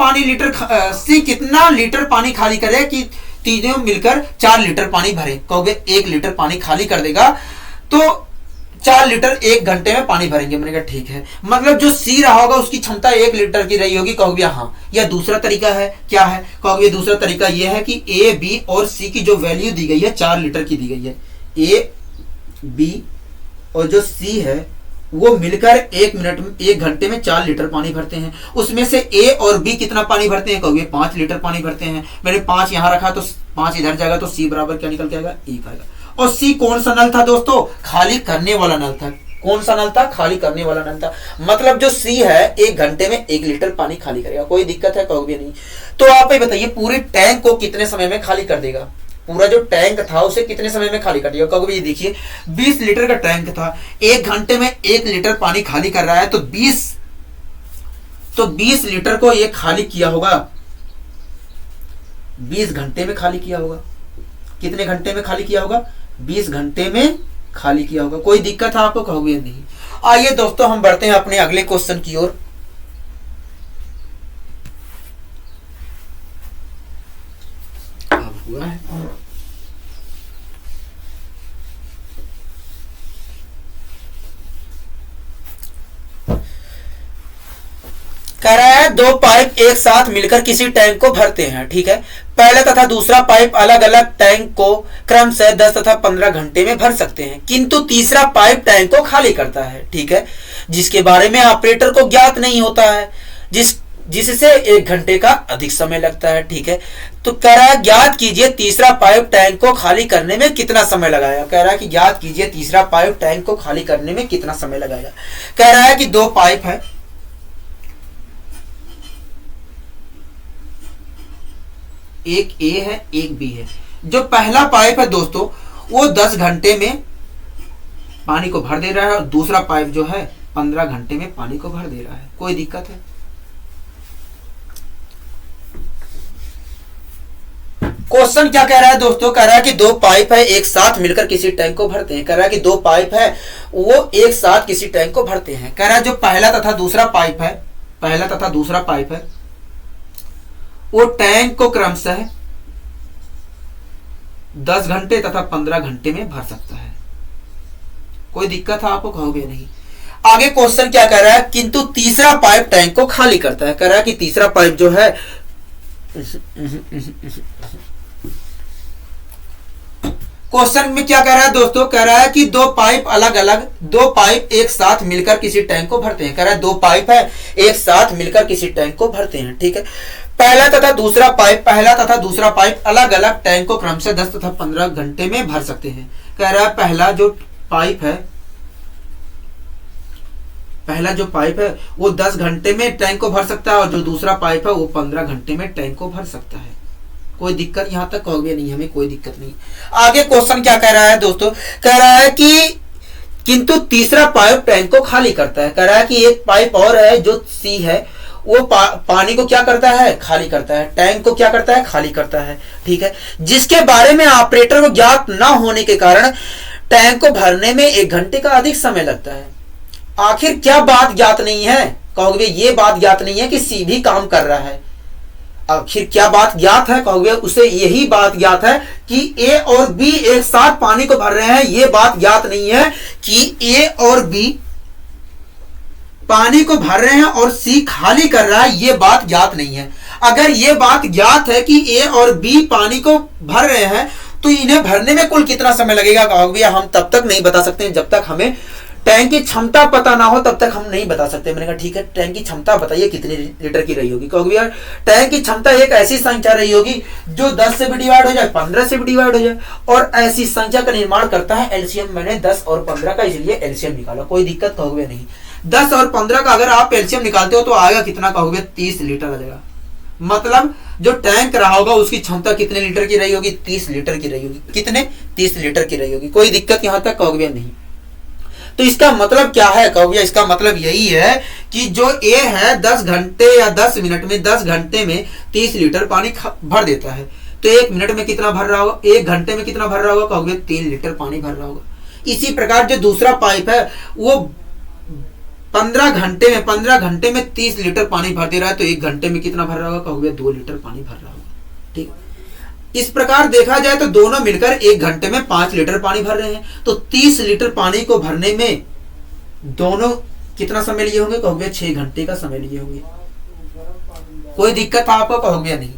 लीटर पानी खाली करे कि तीनों मिलकर 4 लीटर पानी भरे? कहोगे 1 लीटर पानी खाली कर देगा, तो 4 लीटर 1 घंटे में पानी भरेंगे। मैंने कहा ठीक है, मतलब जो सी रहा होगा उसकी क्षमता 1 लीटर की रही होगी। कहोगे हाँ। या दूसरा तरीका है, क्या है? कहोगे दूसरा तरीका यह है कि ए बी और सी की जो वैल्यू दी गई है 4 लीटर की दी गई है। ए बी और जो सी है वो मिलकर 1 घंटे में 4 लीटर पानी भरते हैं। उसमें से ए और बी कितना पानी भरते हैं? कहोगे 5 लीटर पानी भरते हैं। मैंने 5 यहां रखा तो 5 इधर जाएगा, तो सी बराबर क्या निकल के आएगा? 1 आएगा। और सी कौन सा नल था दोस्तों? खाली करने वाला नल था। कौन सा नल था? खाली करने वाला नल था। मतलब जो सी है 1 घंटे में 1 लीटर पानी खाली करेगा। कोई दिक्कत है? कहोगे नहीं। तो आप ही बताइए पूरे टैंक को कितने समय में खाली कर देगा? पूरा जो टैंक था उसे कितने समय में खाली कर दिया? कहोगे ये देखिए 20 लीटर का टैंक था, 1 घंटे में 1 लीटर पानी खाली कर रहा है, तो 20 लीटर को ये खाली किया होगा 20 घंटे में खाली किया होगा। कितने घंटे में खाली किया होगा? 20 घंटे में खाली किया होगा। कोई दिक्कत है आपको? कहोगे नहीं। आइए दोस्तों हम बढ़ते हैं अपने अगले क्वेश्चन की ओर। हुआ है कह रहा है 2 पाइप एक साथ मिलकर किसी टैंक को भरते हैं। ठीक है, पहला तथा दूसरा पाइप अलग अलग टैंक को क्रमशः 10 तथा 15 घंटे में भर सकते हैं, किंतु तीसरा पाइप टैंक को खाली करता है। ठीक है, जिसके बारे में ऑपरेटर को ज्ञात नहीं होता है, जिससे 1 घंटे का अधिक समय लगता है। ठीक है, तो कह रहा है ज्ञात कीजिए तीसरा पाइप टैंक को खाली करने में कितना समय लगाएगा। कह रहा है कि ज्ञात कीजिए तीसरा पाइप टैंक को खाली करने में कितना समय लगाएगा। कह रहा है कि 2 पाइप है, एक ए है एक बी है। जो पहला पाइप है दोस्तों वो 10 घंटे में पानी को भर दे रहा है और दूसरा पाइप जो है 15 घंटे में पानी को भर दे रहा है। कोई दिक्कत है? क्वेश्चन क्या कह रहा है दोस्तों? कह रहा है कि 2 पाइप है एक साथ मिलकर किसी टैंक को भरते हैं। कह रहा है कि 2 पाइप है वो एक साथ किसी टैंक को भरते हैं। कह रहा है जो पहला तथा दूसरा पाइप है वो टैंक को क्रमशः 10 घंटे तथा 15 घंटे में भर सकता है। कोई दिक्कत है आपको? कहोगे नहीं। आगे क्वेश्चन क्या कह रहा है? किंतु तीसरा पाइप टैंक को खाली करता है। कह रहा है कि तीसरा पाइप जो है क्वेश्चन में क्या कह रहा है दोस्तों? कह रहा है कि 2 पाइप एक साथ मिलकर किसी टैंक को भरते हैं। कह रहा है 2 पाइप है एक साथ मिलकर किसी टैंक को भरते हैं। ठीक है, पहला तथा दूसरा पाइप अलग अलग टैंक को क्रमशः 10 तथा 15 घंटे में भर सकते हैं। कह रहा है पहला जो पाइप है वो 10 घंटे में टैंक को भर सकता है और जो दूसरा पाइप है वो 15 घंटे में टैंक को भर सकता है। कोई दिक्कत यहां तक? कहोगे नहीं, हमें कोई दिक्कत नहीं। आगे क्वेश्चन क्या कह रहा है दोस्तों? कह रहा है कि किंतु तीसरा पाइप टैंक को खाली करता है। कह रहा है कि एक पाइप और है जो सी है वो पानी को क्या करता है, खाली करता है, टैंक को क्या करता है, खाली करता है। ठीक है, जिसके बारे में ऑपरेटर को ज्ञात ना होने के कारण टैंक को भरने में 1 घंटे का अधिक समय लगता है। आखिर क्या बात ज्ञात नहीं है, कहोगे ये बात ज्ञात नहीं है कि सी भी काम कर रहा है। आखिर क्या बात ज्ञात है, कहोगे उसे यही बात ज्ञात है कि ए और बी एक साथ पानी को भर रहे हैं। ये बात ज्ञात नहीं है कि ए और बी पानी को भर रहे हैं और सी खाली कर रहा है, ये बात ज्ञात नहीं है। अगर ये बात ज्ञात है कि ए और बी पानी को भर रहे हैं तो इन्हें भरने में कुल कितना समय लगेगा, कहोगे हम तब तक नहीं बता सकते जब तक हमें टैंक की क्षमता पता ना हो, तब तक हम नहीं बता सकते। मैंने कहा ठीक है, टैंक की क्षमता बताइए कितने लीटर की रही होगी, कहोगे यार टैंक की क्षमता एक ऐसी संख्या रही होगी जो 10 से भी डिवाइड हो जाए, 15 से भी डिवाइड हो जाए, और ऐसी संख्या का निर्माण करता है एलसीएम। मैंने 10 और 15 का इसलिए एलसीएम निकाला, कोई दिक्कत कहोगे नहीं। 10 और 15 का अगर आप एलसीएम निकालते हो तो आएगा कितना, कहोगे 30 लीटर आ जाएगा। मतलब जो टैंक रहा होगा उसकी क्षमता कितने लीटर की रही होगी, 30 लीटर की रही होगी। कितने, 30 लीटर की रही होगी। कोई दिक्कत यहां तक, कहोगे नहीं। तो इसका मतलब क्या है, कहोगे इसका मतलब यही है कि जो ए है 10 घंटे या 10 मिनट में, 10 घंटे में 30 लीटर पानी भर देता है। तो 1 मिनट में कितना भर रहा होगा, 1 घंटे में कितना भर रहा होगा, कहोगे 3 लीटर पानी भर रहा होगा। इसी प्रकार जो दूसरा पाइप है वो 15 घंटे में 30 लीटर पानी भर दे रहा है, तो 1 घंटे में कितना भर रहा होगा, कहोगे 2 लीटर पानी भर रहा होगा। ठीक, इस प्रकार देखा जाए तो दोनों मिलकर 1 घंटे में 5 लीटर पानी भर रहे हैं। तो 30 लीटर पानी को भरने में दोनों कितना समय लिए होंगे, कहोगे 6 घंटे का समय लिए होंगे। कोई दिक्कत आपको, कहोगे नहीं।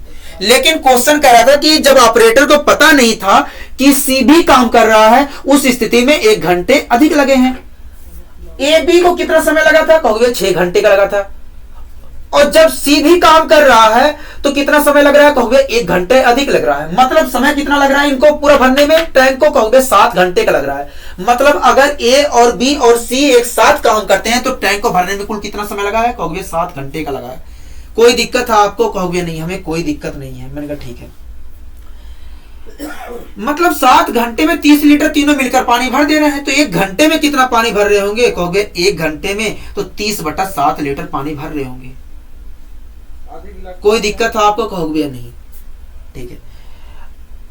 लेकिन क्वेश्चन कह रहा था कि जब ऑपरेटर को पता नहीं था कि सी भी काम कर रहा है, उस स्थिति में 1 घंटे अधिक लगे हैं। ए बी को कितना समय लगा था, कहोगे 6 घंटे का लगा था। और जब सी भी काम कर रहा है तो कितना समय लग रहा है, कहोगे 1 घंटे अधिक लग रहा है। मतलब समय कितना लग रहा है इनको पूरा भरने में, टैंक को, कहोगे 7 घंटे का लग रहा है। मतलब अगर ए और बी और सी एक साथ काम करते हैं तो टैंक को भरने में कुल कितना समय लगा है, कहोगे 7 घंटे का लगा है। कोई दिक्कत है आपको, कहोगे नहीं, हमें कोई दिक्कत नहीं है। मैंने कहा ठीक है, मतलब 7 घंटे में 30 लीटर तीनों मिलकर पानी भर दे रहे हैं। तो 1 घंटे में कितना पानी भर रहे होंगे, कहोगे 1 घंटे में तो 30/7 लीटर पानी भर रहे होंगे। कोई दिक्कत है आपको, कहोगे नहीं। ठीक है,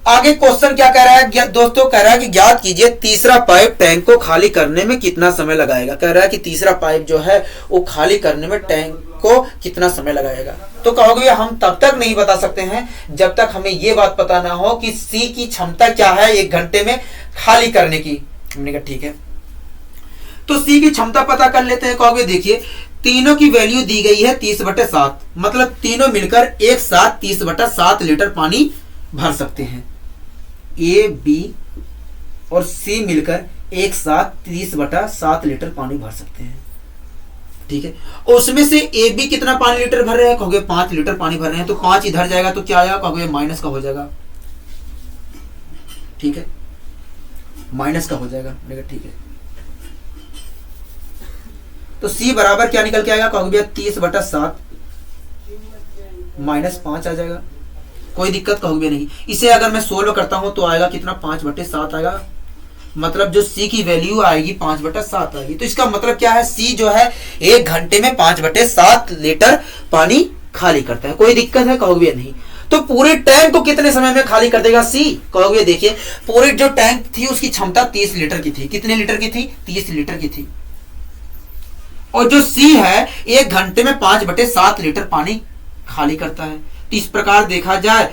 आगे क्वेश्चन क्या कह रहा है दोस्तों, कह रहा है कि ज्ञात कीजिए तीसरा पाइप टैंक को खाली करने में कितना समय लगाएगा। कह रहा है कि तीसरा पाइप जो है वो खाली करने में टैंक को कितना समय लगाएगा। तो कहोगे हम तब तक नहीं बता सकते हैं जब तक हमें ये बात पता ना हो कि सी की क्षमता क्या है 1 घंटे में खाली करने की। हमने कहा ठीक है, तो सी की क्षमता पता कर लेते हैं। कहोगे देखिए तीनों की वैल्यू दी गई है 30/7, मतलब तीनों मिलकर एक साथ 30/7 लीटर पानी भर सकते हैं। ए बी और सी मिलकर एक साथ 30/7 लीटर पानी भर सकते हैं। ठीक है, उसमें से ए बी कितना पानी लीटर भर रहे हैं, कहोगे 5 लीटर पानी भर रहे हैं। तो 5 इधर जाएगा तो क्या आएगा, कहोगे माइनस का हो जाएगा। ठीक है, माइनस का हो जाएगा। ठीक है, तो सी बराबर क्या निकल के आएगा, कहोगे 30/7 -5 आ जाएगा। कोई दिक्कत, कहोगे नहीं। इसे अगर मैं 16 करता हूं तो आएगा कितना, 5/7 आएगा। मतलब जो सी की वैल्यू आएगी 5/7 आएगी। तो इसका मतलब क्या है, सी जो है 1 घंटे में 5/7 लीटर पानी खाली करता है। कोई दिक्कत है, कहोगे नहीं। तो पूरे टैंक को कितने समय में खाली कर देगा सी, कहोगे देखिए पूरी जो टैंक थी उसकी क्षमता 30 लीटर की थी। कितने लीटर की थी, 30 लीटर की थी। और जो सी है 1 घंटे में 5/7 लीटर पानी खाली करता है। तो इस प्रकार देखा जाए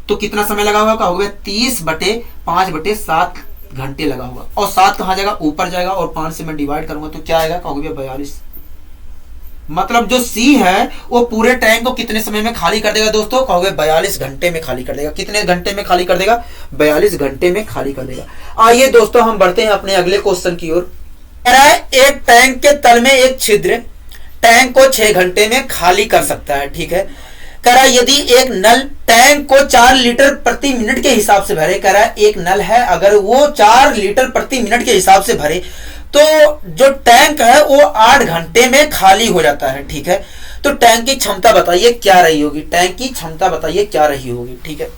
तो कितना समय लगा होगा, कहोगे 30/5/7 घंटे लगा होगा। और 7 कहां जाएगा, ऊपर जाएगा, और 5 से मैं डिवाइड करूंगा तो क्या आएगा, कहोगे 42। मतलब जो सी है वो पूरे टैंक को कितने समय में खाली कर देगा दोस्तों, कहोगे 42 घंटे में खाली कर देगा। कितने घंटे में खाली कर देगा, 42 घंटे में खाली कर देगा। आइए दोस्तों हम बढ़ते हैं अपने अगले क्वेश्चन की ओर। एक टैंक के तल में एक छिद्र टैंक को 6 घंटे में खाली कर सकता है। ठीक है, कह रहा है यदि एक नल टैंक को 4 लीटर प्रति मिनट के हिसाब से भरे, कह रहा है एक नल है अगर वो 4 लीटर प्रति मिनट के हिसाब से भरे तो जो टैंक है वो 8 घंटे में खाली हो जाता है। ठीक है, तो टैंक की क्षमता बताइए क्या रही होगी, टैंक की क्षमता बताइए क्या रही होगी। ठीक है,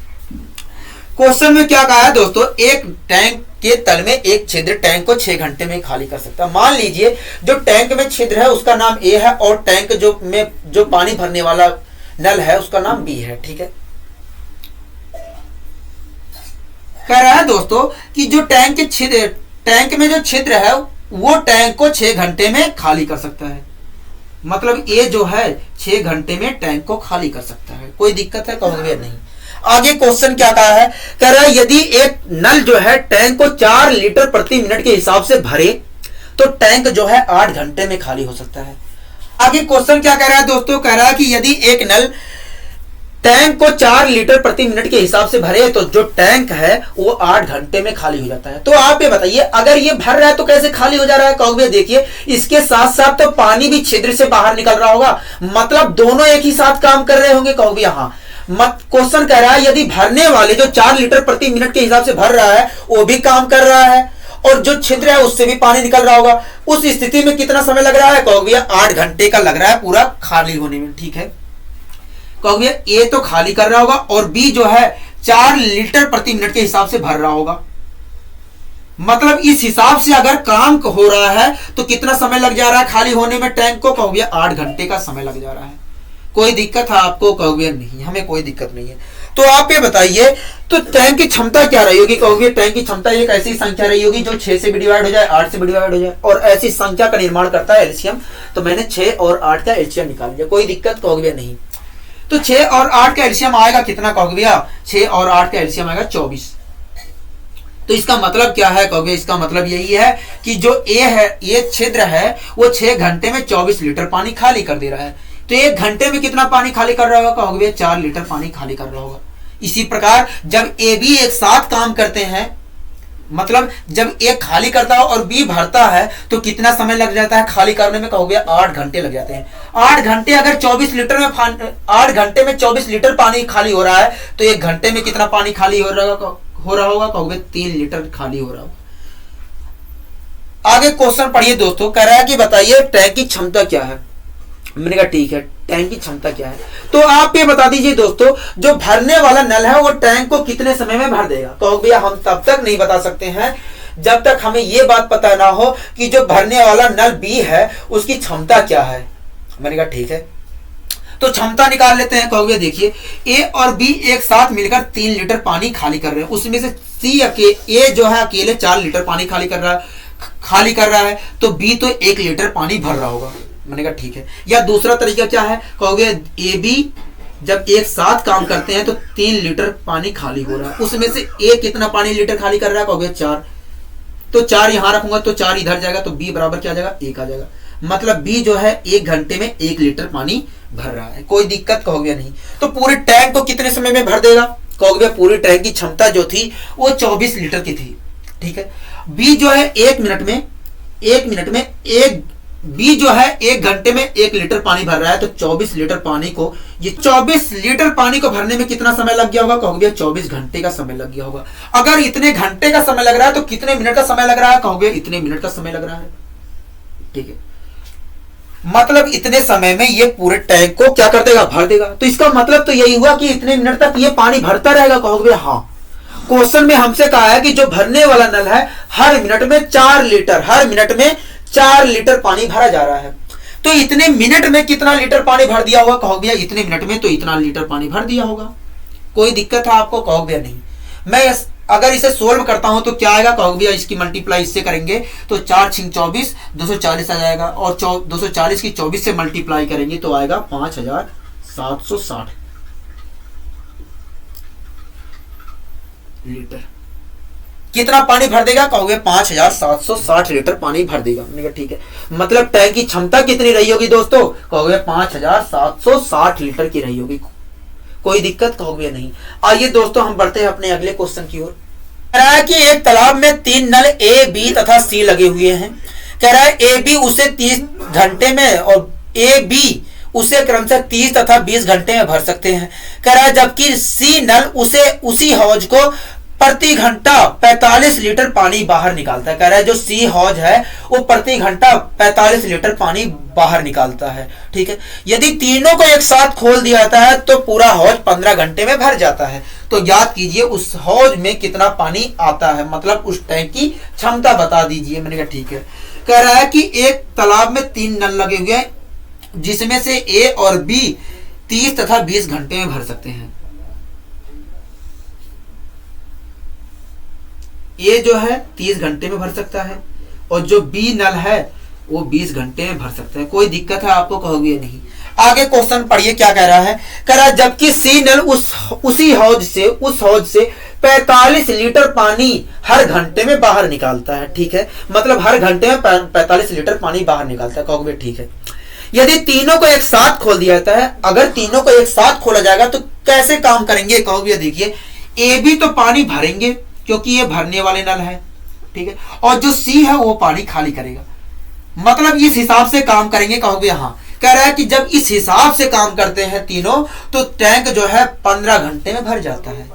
क्वेश्चन में क्या कहा है दोस्तों, एक टैंक के तल में एक छिद्र टैंक को 6 घंटे में खाली कर सकता है। मान लीजिए जो टैंक में छिद्र है उसका नाम ए है और टैंक जो पानी भरने वाला नल है उसका नाम बी है। ठीक है, कह रहा है दोस्तों कि जो टैंक में जो छिद्र है वो टैंक को 6 घंटे में खाली कर सकता है। मतलब ए जो है 6 घंटे में टैंक को खाली कर सकता है। कोई दिक्कत है? कहोगे नहीं। आगे क्वेश्चन क्या कहा है, कह रहा है यदि एक नल जो है टैंक को 4 लीटर प्रति मिनट के हिसाब से भरे तो टैंक जो है 8 घंटे में खाली हो सकता है। आगे क्वेश्चन क्या कह रहा है दोस्तों, कह रहा है कि यदि एक नल टैंक को 4 लीटर प्रति मिनट के हिसाब से भरे तो जो टैंक है वो 8 घंटे में खाली हो जाता है। तो आप ये बताइए अगर ये भर रहा है तो कैसे खाली हो जा रहा है? कहोगे देखिए इसके साथ साथ तो पानी भी छिद्र से बाहर निकल रहा होगा, मतलब दोनों एक ही साथ काम कर रहे होंगे। कहोगे हाँ। क्वेश्चन कह रहा है यदि भरने वाले जो 4 लीटर प्रति मिनट के हिसाब से भर रहा है वो भी काम कर रहा है और जो छिद्र है उससे भी पानी निकल रहा होगा, उस स्थिति में कितना समय लग रहा है? कहोगे 8 घंटे का लग रहा है पूरा खाली होने में। ठीक है, कहोगे ए तो खाली कर रहा होगा और बी जो है 4 लीटर प्रति मिनट के हिसाब से भर रहा होगा। मतलब इस हिसाब से अगर काम हो रहा है तो कितना समय लग जा रहा है खाली होने में टैंक को? कहोगे 8 घंटे का समय लग जा रहा है। कोई दिक्कत है आपको? कहोगे नहीं, हमें कोई दिक्कत नहीं है। तो आप ये बताइए तो टैंक की क्षमता क्या रही होगी? कहोगे टैंक की क्षमता एक ऐसी संख्या रही होगी जो 6 से भी डिवाइड हो जाए, 8 से भी डिवाइड हो जाए, और ऐसी संख्या का निर्माण करता है एलसीएम। तो मैंने 6 और 8 का एलसीएम निकाल लिया। कोई दिक्कत? कहोगे नहीं। तो 6 और 8 का एलसीएम आएगा कितना? कहोगे भैया 6 और 8 का एलसीएम आएगा 24। तो इसका मतलब क्या है? कहोगे इसका मतलब यही है कि जो ए है, ये छिद्र है, वो 6 घंटे में 24 लीटर पानी खाली कर दे रहा है। तो 1 घंटे में कितना पानी खाली कर रहा होगा? कहोगे 4 लीटर पानी खाली कर रहा होगा। इसी प्रकार जब ए बी एक साथ काम करते हैं, मतलब जब ए खाली करता है और बी भरता है तो कितना समय लग जाता है खाली करने में? कहोगे 8 घंटे लग जाते हैं। 8 घंटे अगर 24 लीटर में 8 घंटे में 24 लीटर पानी खाली हो रहा है तो 1 घंटे में कितना पानी खाली हो रहा होगा? कहोगे 3 लीटर खाली हो रहा होगा। आगे क्वेश्चन पढ़िए दोस्तों, कह रहा है कि बताइए टैंक की क्षमता क्या है। मैंने कहा ठीक है, टैंक की क्षमता क्या है? तो आप ये बता दीजिए दोस्तों, जो भरने वाला नल है वो टैंक को कितने समय में भर देगा? कहोगे भैया हम तब तक नहीं बता सकते हैं जब तक हमें ये बात पता ना हो कि जो भरने वाला नल बी है उसकी क्षमता क्या है। मैंने कहा ठीक है, तो क्षमता निकाल लेते हैं। कहोगे देखिए ए और बी एक साथ मिलकर 3 लीटर पानी खाली कर रहे हैं, उसमें से ए जो है अकेले 4 लीटर पानी खाली कर रहा है, तो बी तो 1 लीटर पानी भर रहा होगा। मैंने कहा ठीक है। या दूसरा तरीका क्या है? कहोगे ए बी जब एक साथ काम करते हैं तो 3 लीटर पानी खाली हो रहा है, उसमें से ए कितना पानी लीटर खाली कर रहा है? कहोगे 4। तो 4 यहां रखूंगा तो 4 इधर जाएगा, तो बी बराबर क्या आ जाएगा? 1 आ जाएगा। मतलब बी जो है 1 घंटे में 1 लीटर पानी भर रहा है। कोई दिक्कत? कहोगे नहीं। तो पूरे टैंक को कितने समय में भर देगा? कहोगे पूरी टैंक की क्षमता जो थी वो 24 लीटर की थी। ठीक है, बी जो है 1 घंटे में 1 लीटर पानी भर रहा है, तो 24 लीटर पानी को, ये 24 लीटर पानी को भरने में कितना समय लग गया होगा? कहोगे 24 घंटे का समय लग गया होगा। अगर इतने घंटे का समय लग रहा है तो कितने मिनट का समय लग रहा है? कहोगे इतने मिनट का समय लग रहा है। ठीक है, मतलब इतने समय में ये पूरे टैंक को क्या कर देगा? भर देगा। तो इसका मतलब तो यही हुआ कि इतने मिनट तक ये पानी भरता रहेगा। कहोगे हाँ। क्वेश्चन में हमसे कहा है कि जो भरने वाला नल है हर मिनट में 4 लीटर पानी भरा जा रहा है, तो इतने मिनट में कितना लीटर पानी भर दिया होगा? कहोगे इतने मिनट में तो इतना लीटर पानी भर दिया होगा। कोई दिक्कत है आपको? कहोगे नहीं। मैं अगर इसे सोल्व करता हूं तो क्या आएगा? कहोगे इसकी मल्टीप्लाई इससे करेंगे तो 4 × 24 240 आ जाएगा, और 240 की 24 से मल्टीप्लाई करेंगे तो आएगा 5760 लीटर। कितना पानी भर देगा? कहोगे 5760 लीटर पानी भर देगा। मैंने कहा ठीक है। मतलब टैंक की क्षमता कितनी रही होगी दोस्तों? कहोगे 5760 लीटर की रही होगी। कोई दिक्कत? कहोगे नहीं। आइए दोस्तों हम बढ़ते हैं अपने अगले क्वेश्चन की ओर। कह रहा है कि एक तालाब में 3 नल ए बी तथा सी लगे हुए हैं। कह रहा है ए बी उसे 30 घंटे में और ए बी उसे क्रमशः 30 तथा 20 घंटे में भर सकते हैं। कह रहा है जबकि सी नल उसे उसी हौज को प्रति घंटा 45 लीटर पानी बाहर निकालता है। कह रहा है जो सी हौज है वो प्रति घंटा 45 लीटर पानी बाहर निकालता है। ठीक है, यदि तीनों को एक साथ खोल दिया जाता है तो पूरा हौज 15 घंटे में भर जाता है। तो याद कीजिए उस हौज में कितना पानी आता है, मतलब उस टैंक की क्षमता बता दीजिए। मैंने कहा ठीक है। कह रहा है कि एक तालाब में 3 नल लगे हुए हैं जिसमें से ए और बी 30 तथा 20 घंटे में भर सकते हैं। ए जो है 30 घंटे में भर सकता है और जो बी नल है वो 20 घंटे में भर सकता है। कोई दिक्कत है आपको, कहोगे नहीं। आगे क्वेश्चन पढ़िए क्या कह रहा है। कह रहा है जबकि सी नल उस हौज से 45 लीटर पानी हर घंटे में बाहर निकालता है। ठीक है, मतलब हर घंटे में 45 लीटर पानी बाहर निकालता है। कहोगे ठीक है। यदि तीनों को एक साथ खोल दिया जाता है, अगर तीनों को एक साथ खोला जाएगा तो कैसे काम करेंगे, कहोगे देखिए ए भी तो पानी भरेंगे क्योंकि ये भरने वाले नल है। ठीक है, और जो सी है वो पानी खाली करेगा, मतलब इस हिसाब से काम करेंगे। कहोगे हाँ। कह रहा है कि जब इस हिसाब से काम करते हैं तीनों तो टैंक जो है 15 घंटे में भर जाता है।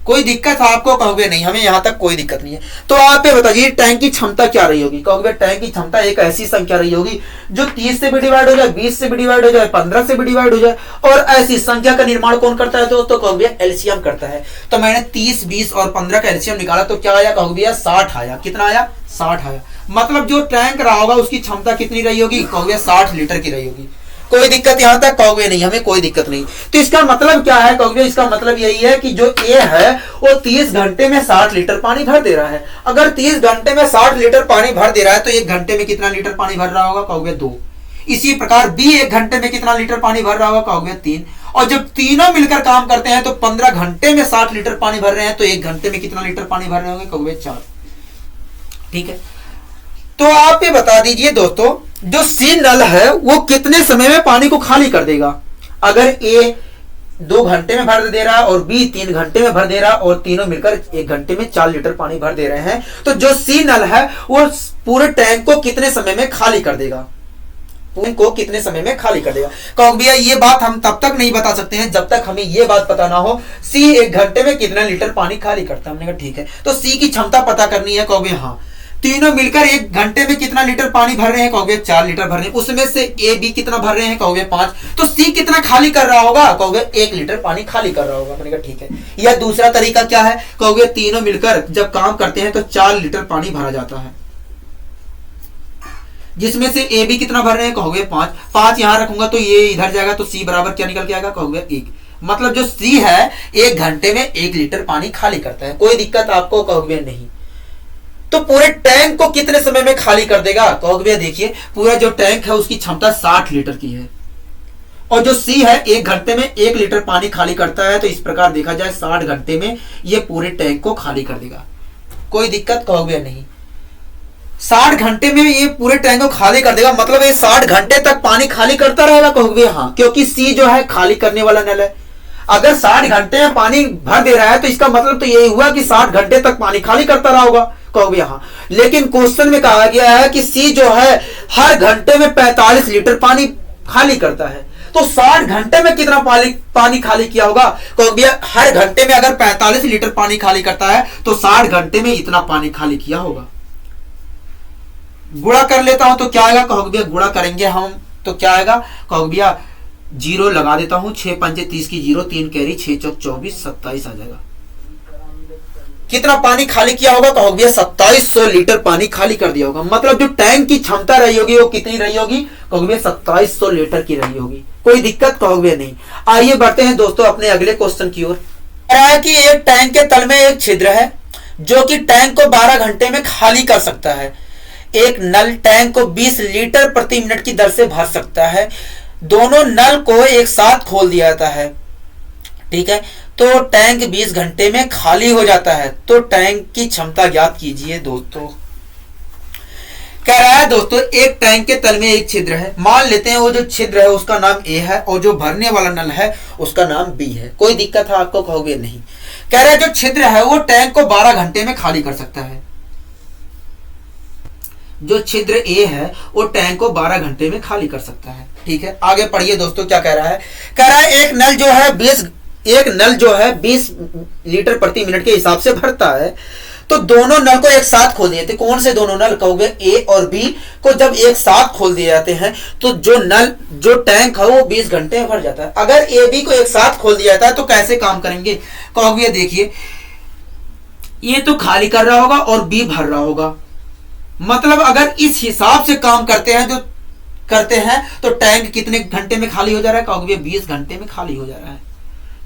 कोई दिक्कत आपको, कहोगे नहीं, हमें यहां तक कोई दिक्कत नहीं है। तो आप ये बताइए टैंक की क्षमता क्या रही होगी। कहोगे टैंक की क्षमता एक ऐसी संख्या रही होगी जो 30 से भी डिवाइड हो जाए, 20 से भी डिवाइड हो जाए, 15 से भी डिवाइड हो जाए। और ऐसी संख्या का निर्माण कौन करता है दोस्तों, कहोगे एलसीएम करता है। तो मैंने 30, 20 और 15 का एलसीएम निकाला तो क्या आया, कहोगे 60 आया। कितना आया, 60 आया। मतलब जो टैंक रहा होगा उसकी क्षमता कितनी रही होगी, कहोगे 60 लीटर की रही होगी। कोई दिक्कत यहां तक, कहोगे नहीं, हमें कोई दिक्कत नहीं। तो इसका मतलब क्या है, कहोगे इसका मतलब यही है कि जो ए है वो 30 घंटे में 60 लीटर पानी भर दे रहा है। अगर 30 घंटे में 60 लीटर पानी भर दे रहा है तो 1 घंटे में कितना लीटर पानी भर रहा होगा, कहोगे 2। इसी प्रकार बी 1 घंटे में कितना लीटर पानी भर रहा होगा, कहोगे 3। और जब तीनों मिलकर काम करते हैं तो 15 घंटे में 60 लीटर पानी भर रहे हैं तो 1 घंटे में कितना लीटर पानी भर रहे होंगे, कहोगे 4। ठीक है, तो आप ये बता दीजिए दोस्तों जो सी नल है वो कितने समय में पानी को खाली कर देगा। अगर ए 2 घंटे में भर दे रहा है और बी 3 घंटे में भर दे रहा है और तीनों मिलकर 1 घंटे में 4 लीटर पानी भर दे रहे हैं, तो जो सी नल है वो पूरे टैंक को कितने समय में खाली कर देगा, को कितने समय में खाली कर देगा। कहोगे भैया ये बात हम तब तक नहीं बता सकते हैं जब तक हमें ये बात पता ना हो सी 1 घंटे में कितना लीटर पानी खाली करता है। हमने कहा ठीक है, तो सी की क्षमता पता करनी है। कहोगे हाँ। तीनों मिलकर 1 घंटे में कितना लीटर पानी भर रहे हैं, कहोगे 4 लीटर भर रहे हैं। उसमें से ए बी कितना भर रहे हैं, कहोगे 5। तो सी कितना खाली कर रहा होगा, कहोगे 1 लीटर पानी खाली कर रहा होगा। मैंने कहा ठीक है। या दूसरा तरीका क्या है, कहोगे तीनों मिलकर जब काम करते हैं तो 4 लीटर पानी भरा जाता है, जिसमें से ए बी कितना भर रहे हैं, कहोगे 5। 5 यहां रखूंगा तो ये इधर जाएगा तो सी बराबर क्या निकल के आएगा, कहोगे 1। मतलब जो सी है 1 घंटे में 1 लीटर पानी खाली करता है। कोई दिक्कत आपको, कहोगे नहीं। तो पूरे टैंक को कितने समय में खाली कर देगा, कहोगे देखिए पूरा जो टैंक है उसकी क्षमता 60 लीटर की है और जो सी है 1 घंटे में 1 लीटर पानी खाली करता है। तो इस प्रकार देखा जाए 60 घंटे में ये पूरे टैंक को खाली कर देगा। कोई दिक्कत, कहोगे नहीं। 60 घंटे में ये पूरे टैंक को खाली कर देगा, मतलब ये 60 घंटे तक पानी खाली करता रहेगा, कहोगे हाँ, क्योंकि सी जो है खाली करने वाला नल है। अगर 60 घंटे में पानी भर दे रहा है तो इसका मतलब तो यही हुआ कि 60 घंटे तक पानी खाली करता रहा होगा, कहोगे हाँ। लेकिन क्वेश्चन में कहा गया है कि सी जो है हर घंटे में 45 लीटर पानी खाली करता है। तो 60 घंटे में कितना पानी खाली किया होगा, कहोगे हर घंटे में अगर 45 लीटर पानी खाली करता है तो 60 घंटे में इतना पानी खाली किया होगा। गुणा कर लेता हूं तो क्या आएगा, कहोगे भैया गुणा करेंगे हम तो क्या आएगा, कहोगे भैया 0 लगा देता हूं, 6 पंचे 30 की 0, 3 कैरी, 6 चौक 24, 27 आ जाएगा। कितना पानी खाली किया होगा, कहोगे भैया 2700 लीटर पानी खाली कर दिया होगा। मतलब जो टैंक की क्षमता रही होगी वो कितनी रही होगी, कहोगे भैया 2700 लीटर की रही होगी। कोई दिक्कत, कहोगे नहीं। आइए बढ़ते हैं दोस्तों अपने अगले क्वेश्चन की ओर। कह रहा है कि एक टैंक के तल में एक छिद्र है जो कि टैंक को 12 घंटे में खाली कर सकता है। एक नल टैंक को 20 लीटर प्रति मिनट की दर से भर सकता है। दोनों नल को एक साथ खोल दिया जाता है, ठीक है, तो टैंक 20 घंटे में खाली हो जाता है। तो टैंक की क्षमता ज्ञात कीजिए दोस्तों। कह रहा है दोस्तों एक टैंक के तल में एक छिद्र है। मान लेते हैं वो जो छिद्र है उसका नाम ए है और जो भरने वाला नल है उसका नाम बी है। कोई दिक्कत है आपको, कहोगे नहीं। कह रहा है जो छिद्र है वो टैंक को 12 घंटे में खाली कर सकता है। जो छिद्र ए है वो टैंक को 12 घंटे में खाली कर सकता है, ठीक है। आगे पढ़िए दोस्तों क्या कह रहा है। कह रहा है एक नल जो है एक नल जो है 20 लीटर प्रति मिनट के हिसाब से भरता है, तो दोनों नल को एक साथ खोल दिए थे। कौन से दोनों नल कहोगे? ए और बी को जब एक साथ खोल दिए जाते हैं तो जो टैंक है वो 20 घंटे में भर जाता है। अगर ए बी को एक साथ खोल दिया जाता है तो कैसे काम करेंगे? कहोगे देखिए ये तो खाली कर रहा होगा और बी भर रहा होगा, मतलब अगर इस हिसाब से काम करते हैं तो टैंक कितने घंटे में खाली हो जा रहा है? कहोगे 20 घंटे में खाली हो जा रहा है।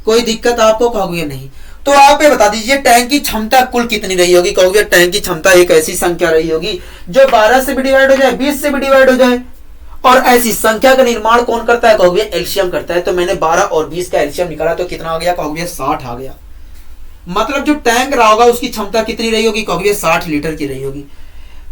कोई दिक्कत आपको? कहोगे नहीं। तो आप ये बता दीजिए टैंक की क्षमता कुल कितनी रही होगी? कहोगे टैंक की क्षमता एक ऐसी संख्या रही होगी जो 12 से भी डिवाइड हो जाए, 20 से भी डिवाइड हो जाए। और ऐसी संख्या का निर्माण कौन करता है? कहोगे एलसीएम करता है। तो मैंने 12 और 20 का एलसीएम निकाला तो कितना आ गया? कहोगे 60 आ गया। मतलब जो टैंक रहा होगा उसकी क्षमता कितनी रही होगी? कहोगे 60 लीटर की रही होगी।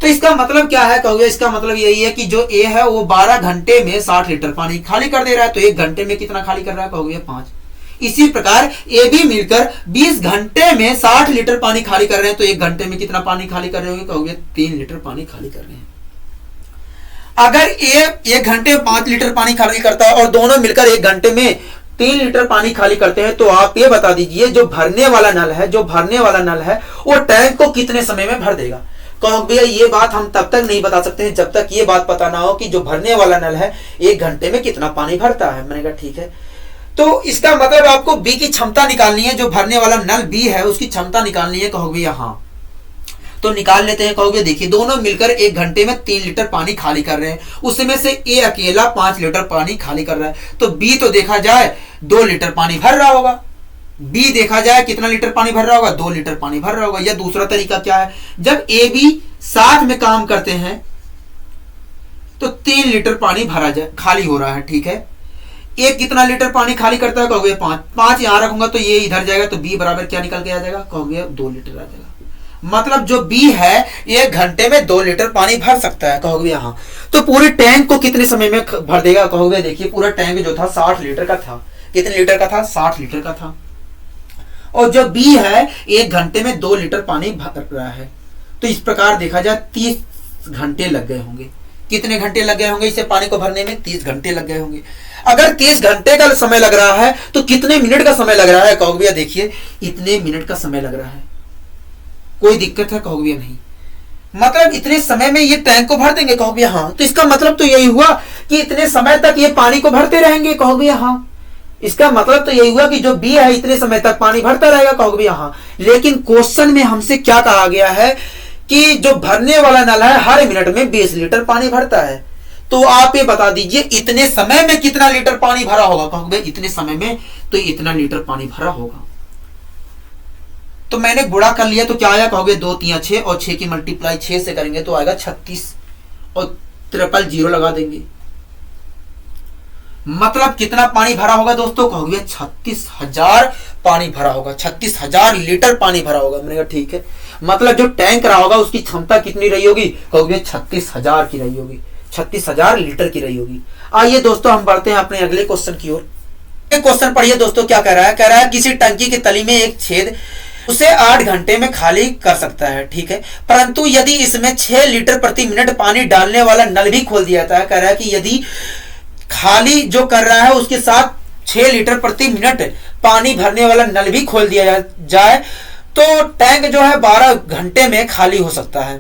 तो इसका मतलब क्या है? कहोगे इसका मतलब यही है कि जो ए है वो 12 घंटे में 60 लीटर पानी खाली कर दे रहा है, तो 1 घंटे में कितना खाली कर रहा है? कहोगे 5। इसी प्रकार ए बी मिलकर 20 घंटे में 60 लीटर पानी खाली कर रहे हैं, तो 1 घंटे में कितना पानी खाली कर रहे होंगे? कहोगे 3 लीटर पानी खाली कर रहे हैं। अगर ए 1 घंटे में 5 लीटर पानी खाली करता है और दोनों मिलकर 1 घंटे में 3 लीटर पानी खाली करते हैं, तो आप ये बता दीजिए जो भरने वाला नल है वो टैंक को कितने समय में भर देगा? कहोगे ये बात हम तब तक नहीं बता सकते हैं जब तक ये बात पता ना हो कि जो भरने वाला नल है 1 घंटे में कितना पानी भरता है। मैंने कहा ठीक है। तो इसका मतलब आपको बी की क्षमता निकालनी है, जो भरने वाला नल बी है उसकी क्षमता निकालनी है। कहोगे यहाँ तो निकाल लेते हैं। कहोगे देखिए दोनों मिलकर 1 घंटे में 3 लीटर पानी खाली कर रहे हैं, उसमें से ए अकेला 5 लीटर पानी खाली कर रहा है, तो बी तो देखा जाए 2 लीटर पानी भर रहा होगा। बी देखा जाए कितना लीटर पानी भर रहा होगा? 2 लीटर पानी भर रहा होगा। या दूसरा तरीका क्या है? जब ए बी साथ में काम करते हैं तो 3 लीटर पानी भरा जाए खाली हो रहा है, ठीक है। एक कितना लीटर पानी खाली करता है? कहोगे 5 यहां रखूंगा तो ये इधर जाएगा, तो बी बराबर क्या निकल के आ जाएगा? कहोगे 2 लीटर आ जाएगा। मतलब जो बी है 1 घंटे में 2 लीटर पानी भर सकता है। कहोगे यहाँ तो पूरे टैंक को कितने समय में भर देगा? कहोगे देखिए पूरा टैंक जो था 60 लीटर का था। कितने लीटर का था? 60 लीटर का था। और जो बी है 1 घंटे में 2 लीटर पानी भर रहा है, तो इस प्रकार देखा जाए 30 घंटे लग गए होंगे। कितने घंटे लग गए होंगे इसे पानी को भरने में? 30 घंटे लग गए होंगे। अगर 30 घंटे का समय लग रहा है तो कितने मिनट का समय लग रहा है? कहोगे देखिए इतने मिनट का समय लग रहा है। कोई दिक्कत है? कहोगे नहीं। मतलब इतने समय में ये टैंक को भर देंगे? कहोगे हाँ। तो इसका मतलब तो यही हुआ कि इतने समय तक ये पानी को भरते रहेंगे? कहोगे हाँ। इसका मतलब तो यही हुआ कि जो बी है इतने समय तक पानी भरता रहेगा? कहोगे हाँ। लेकिन क्वेश्चन में हमसे क्या कहा गया है कि जो भरने वाला नल है हर मिनट में 20 लीटर पानी भरता है। तो आप ये बता दीजिए इतने समय में कितना लीटर पानी भरा होगा? कहोगे इतने समय में तो इतना लीटर पानी भरा होगा। तो मैंने गुणा कर लिया तो क्या आया? कहोगे 2 3 6 और 6 की मल्टीप्लाई 6 से करेंगे तो आएगा 36 और 000 लगा देंगे। मतलब कितना पानी भरा होगा दोस्तों? कहोगे 36,000 पानी भरा होगा, 36,000 लीटर पानी भरा होगा। मैंने कहा ठीक है। मतलब जो टैंक रहा होगा उसकी क्षमता कितनी रही होगी? कहोगे 36,000 की रही होगी, 36,000 लीटर की रही होगी। आइए दोस्तों हम बढ़ते हैं अपने अगले क्वेश्चन की ओर। क्वेश्चन पढ़िए दोस्तों क्या कह रहा है? कह रहा है किसी टंकी की तली में एक छेद उसे 8 घंटे में खाली कर सकता है, ठीक है। परंतु यदि इसमें 6 लीटर प्रति मिनट पानी डालने वाला नल भी खोल दिया जाता है, कह रहा है कि यदि खाली जो कर रहा है उसके साथ 6 लीटर प्रति मिनट पानी भरने वाला नल भी खोल दिया जाए तो टैंक जो है 12 घंटे में खाली हो सकता है,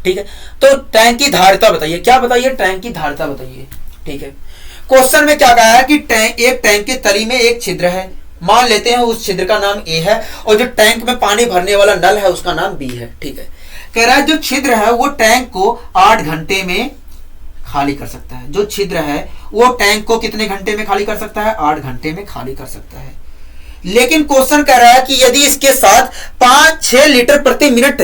ठीक है। तो टैंक की धारिता बताइए। क्या बताइए? टैंक की धारिता बताइए, ठीक है। क्वेश्चन में क्या कहा है कि एक टैंक की तली में एक छिद्र है, मान लेते हैं उस छिद्र का नाम ए है और जो टैंक में पानी भरने वाला नल है उसका नाम बी है, ठीक है। कह रहा है जो छिद्र है वो टैंक को 8 घंटे में खाली कर सकता है। जो छिद्र है वो टैंक को कितने घंटे में खाली कर सकता है? 8 घंटे में खाली कर सकता है। लेकिन क्वेश्चन कह रहा है कि यदि इसके साथ 5-6 लीटर प्रति मिनट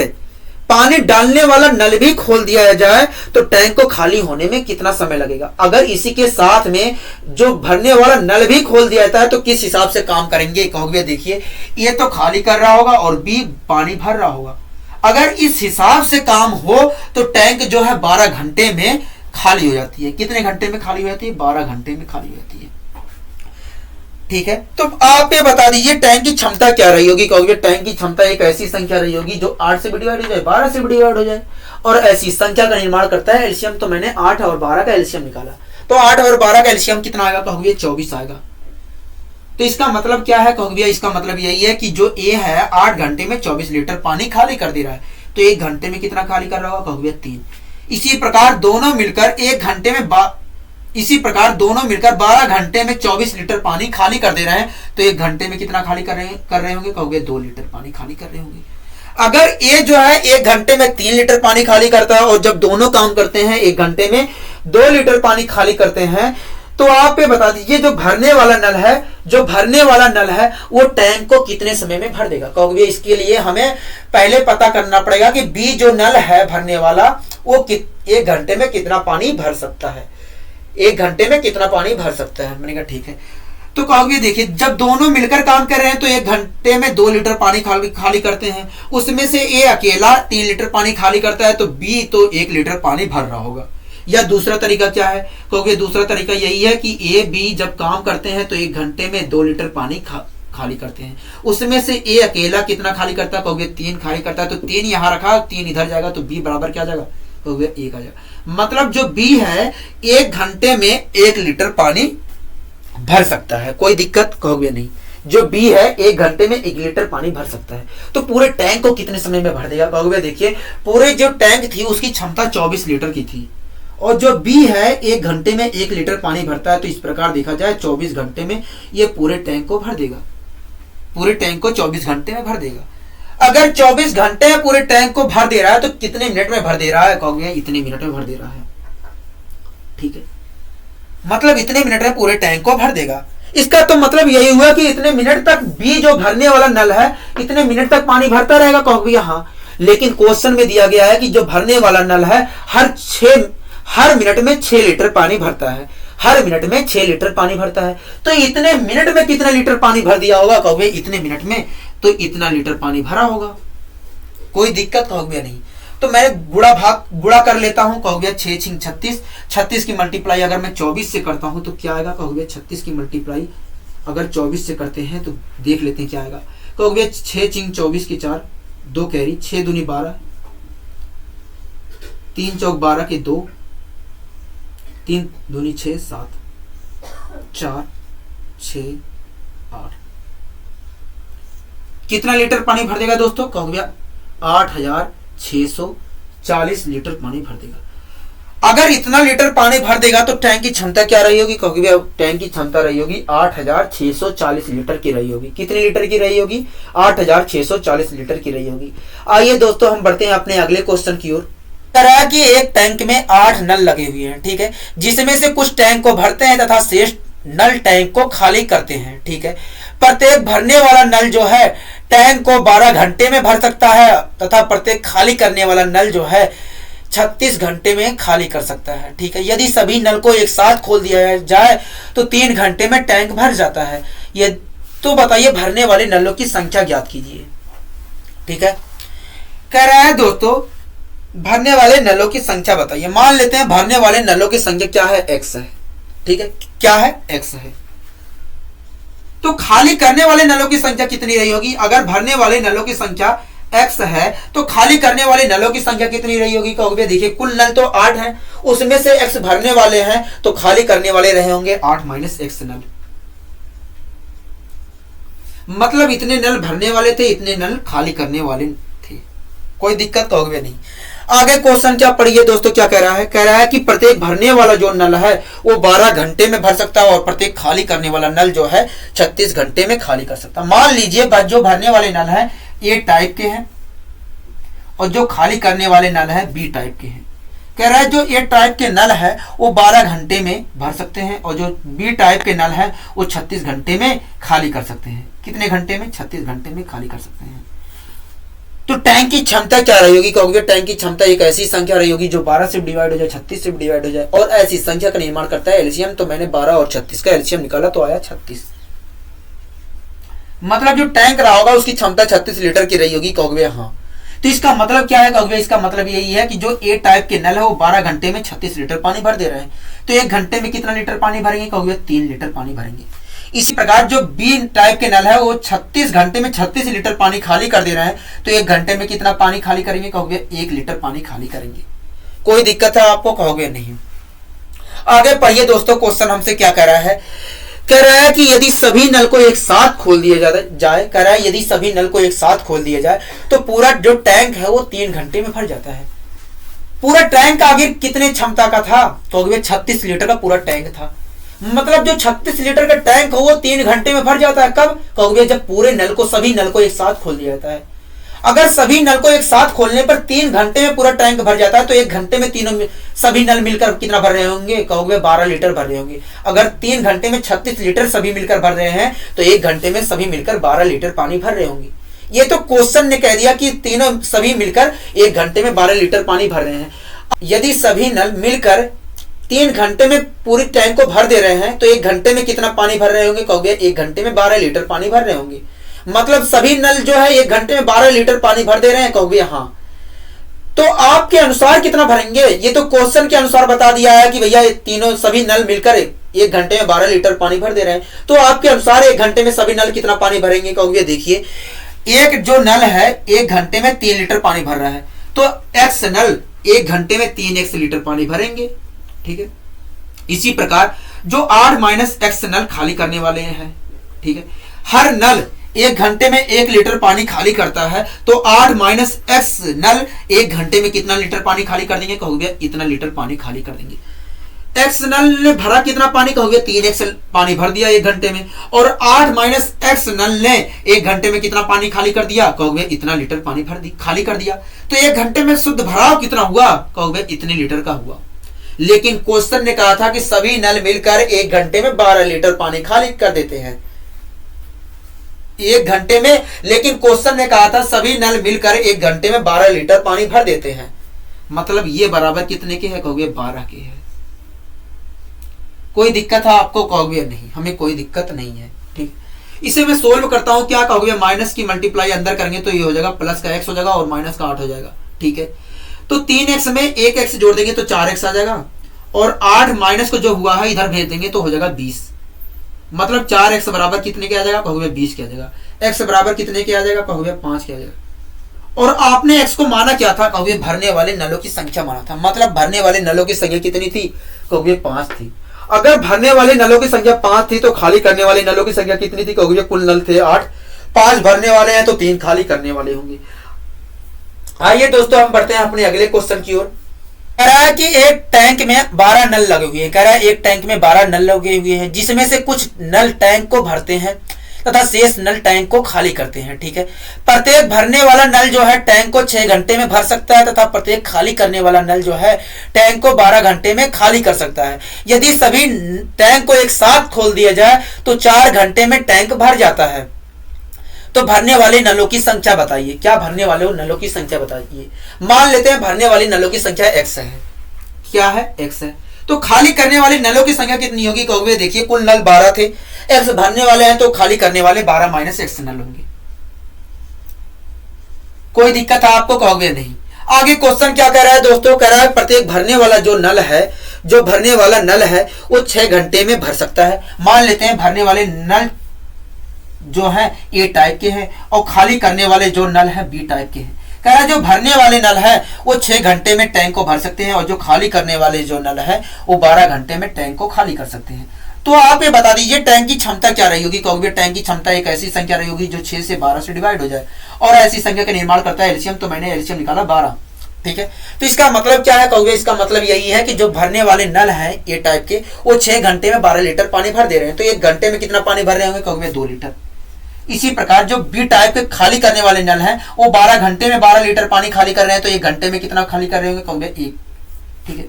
पानी डालने वाला नल भी खोल दिया जाए तो टैंक को खाली होने में कितना समय लगेगा? अगर इसी के साथ में जो भरने वाला नल भी खोल दिया जाता है तो किस हिसाब से काम करेंगे? कहोगे देखिए ये तो खाली कर रहा होगा और बी पानी भर रहा होगा। अगर इस हिसाब से काम हो तो टैंक जो है 12 घंटे में खाली हो जाती है। कितने घंटे में खाली हो जाती है? 12 घंटे में खाली हो जाती है, ठीक है। तो आप ये बता दीजिए टैंक की क्षमता क्या रही होगी? कहोगे टैंक की क्षमता एक ऐसी संख्या रही होगी जो 8 से भी डिवाइड हो जाए, 12 से भी डिवाइड हो जाए और ऐसी संख्या का निर्माण करता है एलसीएम। तो मैंने 8 और 12 का एलसीएम निकाला, तो 8 और 12 का एलसीएम कितना आएगा? कहोगे 24 आएगा। तो इसका मतलब क्या है कहोगे भैया, इसका मतलब यही है कि जो ए है 8 घंटे में 24 लीटर पानी खाली कर दे रहा है, तो 1 घंटे में कितना खाली कर रहा होगा कहोगे भैया 3। इसी प्रकार दोनों मिलकर 12 घंटे में 24 लीटर पानी खाली कर दे रहे हैं, तो 1 घंटे में कितना खाली कर रहे होंगे कहोगे 2 लीटर पानी खाली कर रहे होंगे। अगर ए जो है 1 घंटे में 3 लीटर पानी खाली करता है और जब दोनों काम करते हैं 1 घंटे में 2 लीटर पानी खाली करते हैं, तो आप ये बता दीजिए जो भरने वाला नल है वो टैंक को कितने समय में भर देगा कहोगे। इसके लिए हमें पहले पता करना पड़ेगा कि बी जो नल है भरने वाला वो 1 घंटे में कितना पानी भर सकता है, 1 घंटे में कितना पानी भर सकता है। मैंने कहा ठीक है। तो कहोगे देखिए जब दोनों मिलकर काम कर रहे हैं तो 1 घंटे में 2 लीटर पानी खाली करते हैं, उसमें से ए अकेला 3 लीटर पानी खाली करता है, तो बी तो 1 लीटर पानी भर रहा होगा। या दूसरा तरीका क्या है कहोगे, दूसरा तरीका यही है कि ए बी जब काम करते हैं तो 1 घंटे में 2 लीटर पानी खाली करते हैं, उसमें से ए अकेला कितना खाली करता है कहोगे 3 खाली करता है, तो 3 यहां रखा 3 इधर जाएगा, तो बी बराबर क्या जाएगा कहोगे 1 आ जाएगा। मतलब जो बी है 1 घंटे में 1 लीटर पानी भर सकता है, कोई दिक्कत कहोगे नहीं। जो बी है 1 घंटे में 1 लीटर पानी भर सकता है, तो पूरे टैंक को कितने समय में भर देगा कहोगे। देखिए पूरे जो टैंक थी उसकी क्षमता 24 लीटर की थी, और जो बी है 1 घंटे में 1 लीटर पानी भरता है, तो इस प्रकार देखा जाए 24 घंटे में ये पूरे टैंक को भर देगा, पूरे टैंक को 24 घंटे में भर देगा। अगर 24 घंटे में पूरे टैंक को भर दे रहा है तो कितने मिनट में भर दे रहा है कहोगे, इतने मिनट में भर दे रहा है। ठीक है, मतलब इतने मिनट में पूरे टैंक को भर देगा। इसका तो मतलब यही हुआ कि इतने मिनट तक बी जो भरने वाला नल है इतने मिनट तक पानी भरता रहेगा कहोगे हाँ। लेकिन क्वेश्चन में दिया गया है कि जो भरने वाला नल है हर मिनट में 6 लीटर पानी भरता है, हर मिनट में 6 लीटर पानी भरता है, तो इतने मिनट में कितना लीटर पानी भर दिया होगा कहोगे, इतने मिनट में तो इतना लीटर पानी भरा होगा, कोई दिक्कत कहोगे नहीं। तो मैं गुणा कर लेता हूं कहोगे 6 छिंग 36, 36 की मल्टीप्लाई अगर मैं 24 से करता हूं तो क्या आएगा कहोगे, 36 की मल्टीप्लाई अगर 24 से करते हैं तो देख लेते हैं क्या आएगा कहोगे। 6 छिंग 24 की 4, 2 कैरी, 6 दूनी 12, 3 चौक 12 के 2, 3 दूनी 6, 7, 4, 6, 8, कितना लीटर पानी भर देगा दोस्तों कहोगे 8640 लीटर पानी भर देगा। अगर इतना लीटर पानी भर देगा तो टैंक की क्षमता क्या रही होगी कहोगे, टैंक की क्षमता रही होगी 8640 लीटर की रही होगी। कितने लीटर की रही होगी, 8640 लीटर की रही होगी। आइए दोस्तों हम बढ़ते हैं अपने अगले क्वेश्चन की ओर। तरह की एक टैंक में 8 नल लगे हुए हैं, ठीक है, जिसमें से कुछ टैंक को भरते हैं तथा शेष नल टैंक को खाली करते हैं। ठीक है, प्रत्येक भरने वाला नल जो है टैंक को 12 घंटे में भर सकता है तथा प्रत्येक खाली करने वाला नल जो है 36 घंटे में खाली कर सकता है। ठीक है, यदि सभी नल को एक साथ खोल दिया जाए तो 3 घंटे में टैंक भर जाता है। ये तो बताइए भरने वाले नलों की संख्या ज्ञात कीजिए। ठीक है, कह रहा है दोस्तों भरने वाले नलों की संख्या बताइए। मान लेते हैं भरने वाले नलों की संख्या क्या है, x है। ठीक है, क्या है, x है। तो खाली करने वाले नलों की संख्या कितनी रही होगी, अगर भरने वाले नलों की संख्या x है तो खाली करने वाले नलों की संख्या कितनी रही होगी कहोगे। देखिए कुल नल तो 8 है, उसमें से x भरने वाले हैं तो खाली करने वाले रहे होंगे 8 माइनस x नल। मतलब इतने नल भरने वाले थे, इतने नल खाली करने वाले थे, कोई दिक्कत कहोगे नहीं। आगे क्वेश्चन क्या पढ़िए दोस्तों, क्या कह रहा है, कह रहा है कि प्रत्येक भरने वाला जो नल है वो 12 घंटे में भर सकता है और प्रत्येक खाली करने वाला नल जो है 36 घंटे में खाली कर सकता है। मान लीजिए जो भरने वाले नल है ए टाइप के हैं और जो खाली करने वाले नल है बी टाइप के हैं। कह रहा है जो ए टाइप के नल है वो 12 घंटे में भर सकते हैं और जो बी टाइप के नल है वो 36 घंटे में खाली कर सकते हैं। कितने घंटे में, 36 घंटे में खाली कर सकते हैं। तो टैंक की क्षमता क्या रही होगी कहोगे, टैंक की क्षमता एक ऐसी संख्या रही होगी जो 12 से डिवाइड हो जाए, 36 से डिवाइड हो जाए और ऐसी संख्या का निर्माण करता है एलसीएम। तो मैंने 12 और 36 का एलसीएम निकाला तो आया 36। मतलब जो टैंक रहा होगा उसकी क्षमता 36 लीटर की रही होगी कहोगे हाँ। तो इसका मतलब क्या है कहोगे, इसका मतलब यही है कि जो ए टाइप के नल है वो 12 घंटे में 36 लीटर पानी भर दे रहे हैं। तो 1 घंटे में कितना लीटर पानी भरेंगे कहोगे, 3 लीटर पानी भरेंगे। इसी प्रकार जो बी टाइप के नल है वो 36 घंटे में 36 लीटर पानी खाली कर दे रहे हैं। तो 1 घंटे में कितना पानी खाली करेंगे कहोगे, 1 लीटर पानी खाली करेंगे। कोई दिक्कत है आपको कहोगे नहीं। आगे पढ़िए दोस्तों, क्वेश्चन हमसे क्या कह रहा है, कह रहा है कि यदि सभी नल को एक साथ खोल दिया जाए कह रहा है यदि सभी नल को एक साथ खोल दिया जाए तो पूरा जो टैंक है वो 3 घंटे में भर जाता है। पूरा टैंक आगे कितने क्षमता का था? तो 36 लीटर का पूरा टैंक था। मतलब जो 36 लीटर का टैंक हो वो 3 घंटे में भर जाता है। कब? कहोगे जब पूरे नल को, सभी नल को एक साथ खोल दिया जाता है। अगर सभी नल को एक साथ खोलने पर 3 घंटे में पूरा टैंक भर जाता है तो 1 घंटे में तीनों सभी नल मिलकर कितना भर रहे होंगे? कहोगे 12 लीटर भर रहे होंगे। अगर 3 घंटे में 36 लीटर सभी मिलकर भर रहे हैं तो 1 घंटे में सभी मिलकर 12 लीटर पानी भर रहे होंगे। ये तो क्वेश्चन ने कह दिया कि तीनों सभी मिलकर 1 घंटे में 12 लीटर पानी भर रहे हैं। यदि सभी नल मिलकर 3 घंटे में पूरी टैंक को भर दे रहे हैं तो 1 घंटे में कितना पानी भर रहे होंगे? कहोगे 1 घंटे में 12 लीटर पानी भर रहे होंगे। मतलब सभी नल जो है 1 घंटे में 12 लीटर पानी भर दे रहे हैं। कहोगे हाँ। तो आपके अनुसार कितना भरेंगे? ये तो क्वेश्चन के अनुसार बता दिया है कि भैया तीनों सभी नल मिलकर 1 घंटे में 12 लीटर पानी भर दे रहे हैं। तो आपके अनुसार 1 घंटे में सभी नल कितना पानी भरेंगे? कहोगे देखिए एक जो नल है 1 घंटे में 3 लीटर पानी भर रहा है तो एक्स नल 1 घंटे में 3x लीटर पानी भरेंगे। ठीक है। इसी प्रकार जो 8 माइनस एक्स नल खाली करने वाले हैं। ठीक है। हर नल 1 घंटे में 1 लीटर पानी खाली करता है तो 8 माइनस एक्स नल 1 घंटे में कितना लीटर पानी खाली कर देंगे? कहोगे इतना लीटर पानी खाली कर देंगे। एक्स नल ने भरा कितना पानी? कहोगे 3x पानी भर दिया 1 घंटे में। और 8 माइनस एक्स नल ने 1 घंटे में कितना पानी खाली कर दिया? कहोगे इतना लीटर पानी खाली कर दिया। तो 1 घंटे में शुद्ध भराव कितना हुआ? कहोगे इतने लीटर का हुआ। लेकिन क्वेश्चन ने कहा था कि सभी नल मिलकर 1 घंटे में 12 लीटर पानी खाली कर देते हैं। 1 घंटे में, लेकिन क्वेश्चन ने कहा था सभी नल मिलकर 1 घंटे में 12 लीटर पानी भर देते हैं। मतलब ये बराबर कितने के है? कहोगे 12 के है। कोई दिक्कत है आपको? कहोगे नहीं, हमें कोई दिक्कत नहीं है। ठीक। इसे मैं सोल्व करता हूं। क्या कहोगे? माइनस की मल्टीप्लाई अंदर करेंगे तो ये हो जाएगा, प्लस का x हो जाएगा और माइनस का 8 हो जाएगा। ठीक है। तो 3x में 1x जोड़ देंगे तो 4x आ जाएगा और 8 माइनस को जो हुआ है इधर भेज देंगे तो हो जाएगा 20। मतलब 4x बराबर कितने के आ जाएगा? कहोगे 20 के आ जाएगा। x बराबर कितने के आ जाएगा? कहोगे 5 के आ जाएगा। और आपने x को माना क्या था? कहोगे भरने वाले नलों की संख्या माना था। मतलब भरने वाले नलों की संख्या कितनी थी? कहोगे 5 थी। अगर भरने वाले नलों की संख्या 5 थी तो खाली करने वाले नलों की संख्या कितनी थी? कहोगे कुल नल थे 8। 5 भरने वाले हैं तो 3 खाली करने वाले होंगे। आइए दोस्तों हम बढ़ते हैं अपने अगले क्वेश्चन की ओर। कह रहा है कि एक टैंक में 12 नल लगे हुए हैं। कह रहा है एक टैंक में 12 नल लगे हुए हैं जिसमें से कुछ नल टैंक को भरते हैं तथा शेष नल टैंक को खाली करते हैं। ठीक है। प्रत्येक भरने वाला नल जो है टैंक को 6 घंटे में भर सकता है तथा प्रत्येक खाली करने वाला नल जो है टैंक को 12 घंटे में खाली कर सकता है। यदि सभी टैंक को एक साथ खोल दिया जाए तो 4 घंटे में टैंक भर जाता है। तो भरने वाले नलों की संख्या बताइए। क्या भरने वाले नलों की संख्या बताइए। मान लेते हैं भरने वाली नलों की संख्या x है। क्या है? x है। तो खाली करने वाले नलों की संख्या कितनी होगी? कहोगे देखिए कुल नल 12 थे, x भरने वाले हैं तो खाली करने वाले 12 माइनस x नल होंगे। कोई दिक्कत है आपको? कहोगे नहीं। आगे क्वेश्चन क्या कह रहा है दोस्तों? कह रहा है प्रत्येक भरने वाला जो भरने वाला नल है वो 6 घंटे में भर सकता है। मान लेते हैं भरने वाले नल जो है ए टाइप के हैं और खाली करने वाले जो नल है बी टाइप के हैं। कह रहा है जो भरने वाले नल है वो 6 घंटे में टैंक को भर सकते हैं और जो खाली करने वाले जो नल है वो 12 घंटे में टैंक को खाली कर सकते हैं। तो आप ये बता दीजिए टैंक की क्षमता क्या रही होगी? कहोगे टैंक की क्षमता एक ऐसी संख्या रही होगी जो 6 से 12 से डिवाइड हो जाए और ऐसी संख्या का निर्माण करता है एलसीएम। तो मैंने एलसीएम निकाला 12। ठीक है। तो इसका मतलब क्या है? कहोगे इसका मतलब यही है कि जो भरने वाले नल हैं ए टाइप के वो 6 घंटे में 12 लीटर पानी भर दे रहे हैं। तो 1 घंटे में कितना पानी भर रहे होंगे? कहोगे 2 लीटर। इसी प्रकार जो बी टाइप के खाली करने वाले नल हैं वो 12 घंटे में 12 लीटर पानी खाली कर रहे हैं तो 1 घंटे में कितना खाली कर रहे होंगे? कहोगे 1। ठीक है।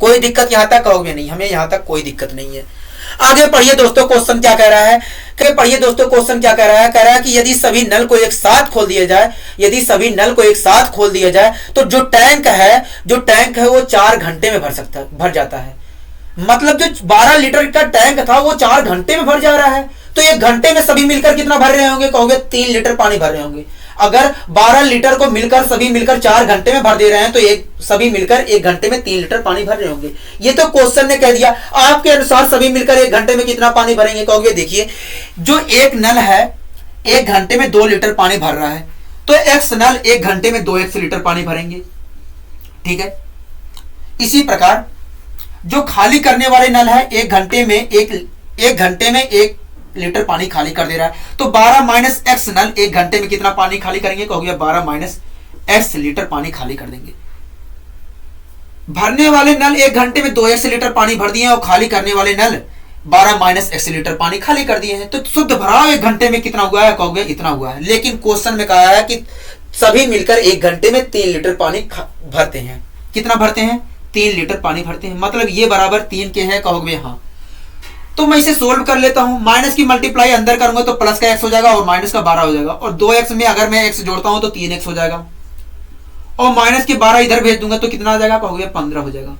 कोई दिक्कत यहां तक? कहोगे नहीं, हमें यहां तक कोई दिक्कत नहीं है। आगे पढ़िए दोस्तों क्वेश्चन क्या कह रहा है। पढ़िए दोस्तों क्वेश्चन क्या कह रहा है। कह रहा है कि यदि सभी नल को एक साथ खोल दिया जाए तो जो टैंक है वो 4 घंटे में भर जाता है। मतलब जो 12 लीटर का टैंक था वो 4 घंटे में भर जा रहा है। तो 1 घंटे में सभी मिलकर कितना भर रहे होंगे? कहोगे 3 लीटर पानी भर रहे होंगे। अगर 12 लीटर को सभी मिलकर 4 घंटे में भर दे रहे हैं तो सभी मिलकर 1 घंटे में 3 लीटर पानी भर रहे होंगे। ये तो क्वेश्चन ने कह दिया। आपके अनुसार सभी मिलकर 1 घंटे में कितना पानी भरेंगे? कहोगे देखिए जो एक नल है 1 घंटे में 2 लीटर पानी भर रहा है तो एक्स नल 1 घंटे में 2x लीटर पानी भरेंगे। ठीक है। इसी प्रकार जो खाली करने वाले नल है 1 घंटे में 1 1 घंटे में 1 लीटर पानी खाली कर दे रहा है। तो 12 माइनस एक्स नल 1 घंटे में कितना पानी खाली करेंगे? कहोगे 12 माइनस एक्स लीटर पानी खाली कर देंगे। भरने वाले नल 1 घंटे में 2x लीटर पानी भर दिए और खाली करने वाले नल 12 माइनस x लीटर पानी खाली कर दिए हैं। तो शुद्ध भराव 1 घंटे में कितना हुआ है? कहोगे इतना हुआ है। लेकिन क्वेश्चन में कहा है कि सभी मिलकर 1 घंटे में 3 लीटर पानी भरते हैं। कितना भरते हैं? 3 लीटर पानी भरते हैं। मतलब ये बराबर 3 के है। कहोगे हाँ। तो मैं इसे सोल्व कर लेता हूं। माइनस की मल्टीप्लाई अंदर करूंगा तो प्लस का x हो जाएगा और माइनस का 12 हो जाएगा, और 2x में अगर मैं x जोड़ता हूं तो 3x हो जाएगा, और माइनस के 12 इधर भेज दूंगा तो कितना आ जाएगा? कहोगे 15 हो जाएगा।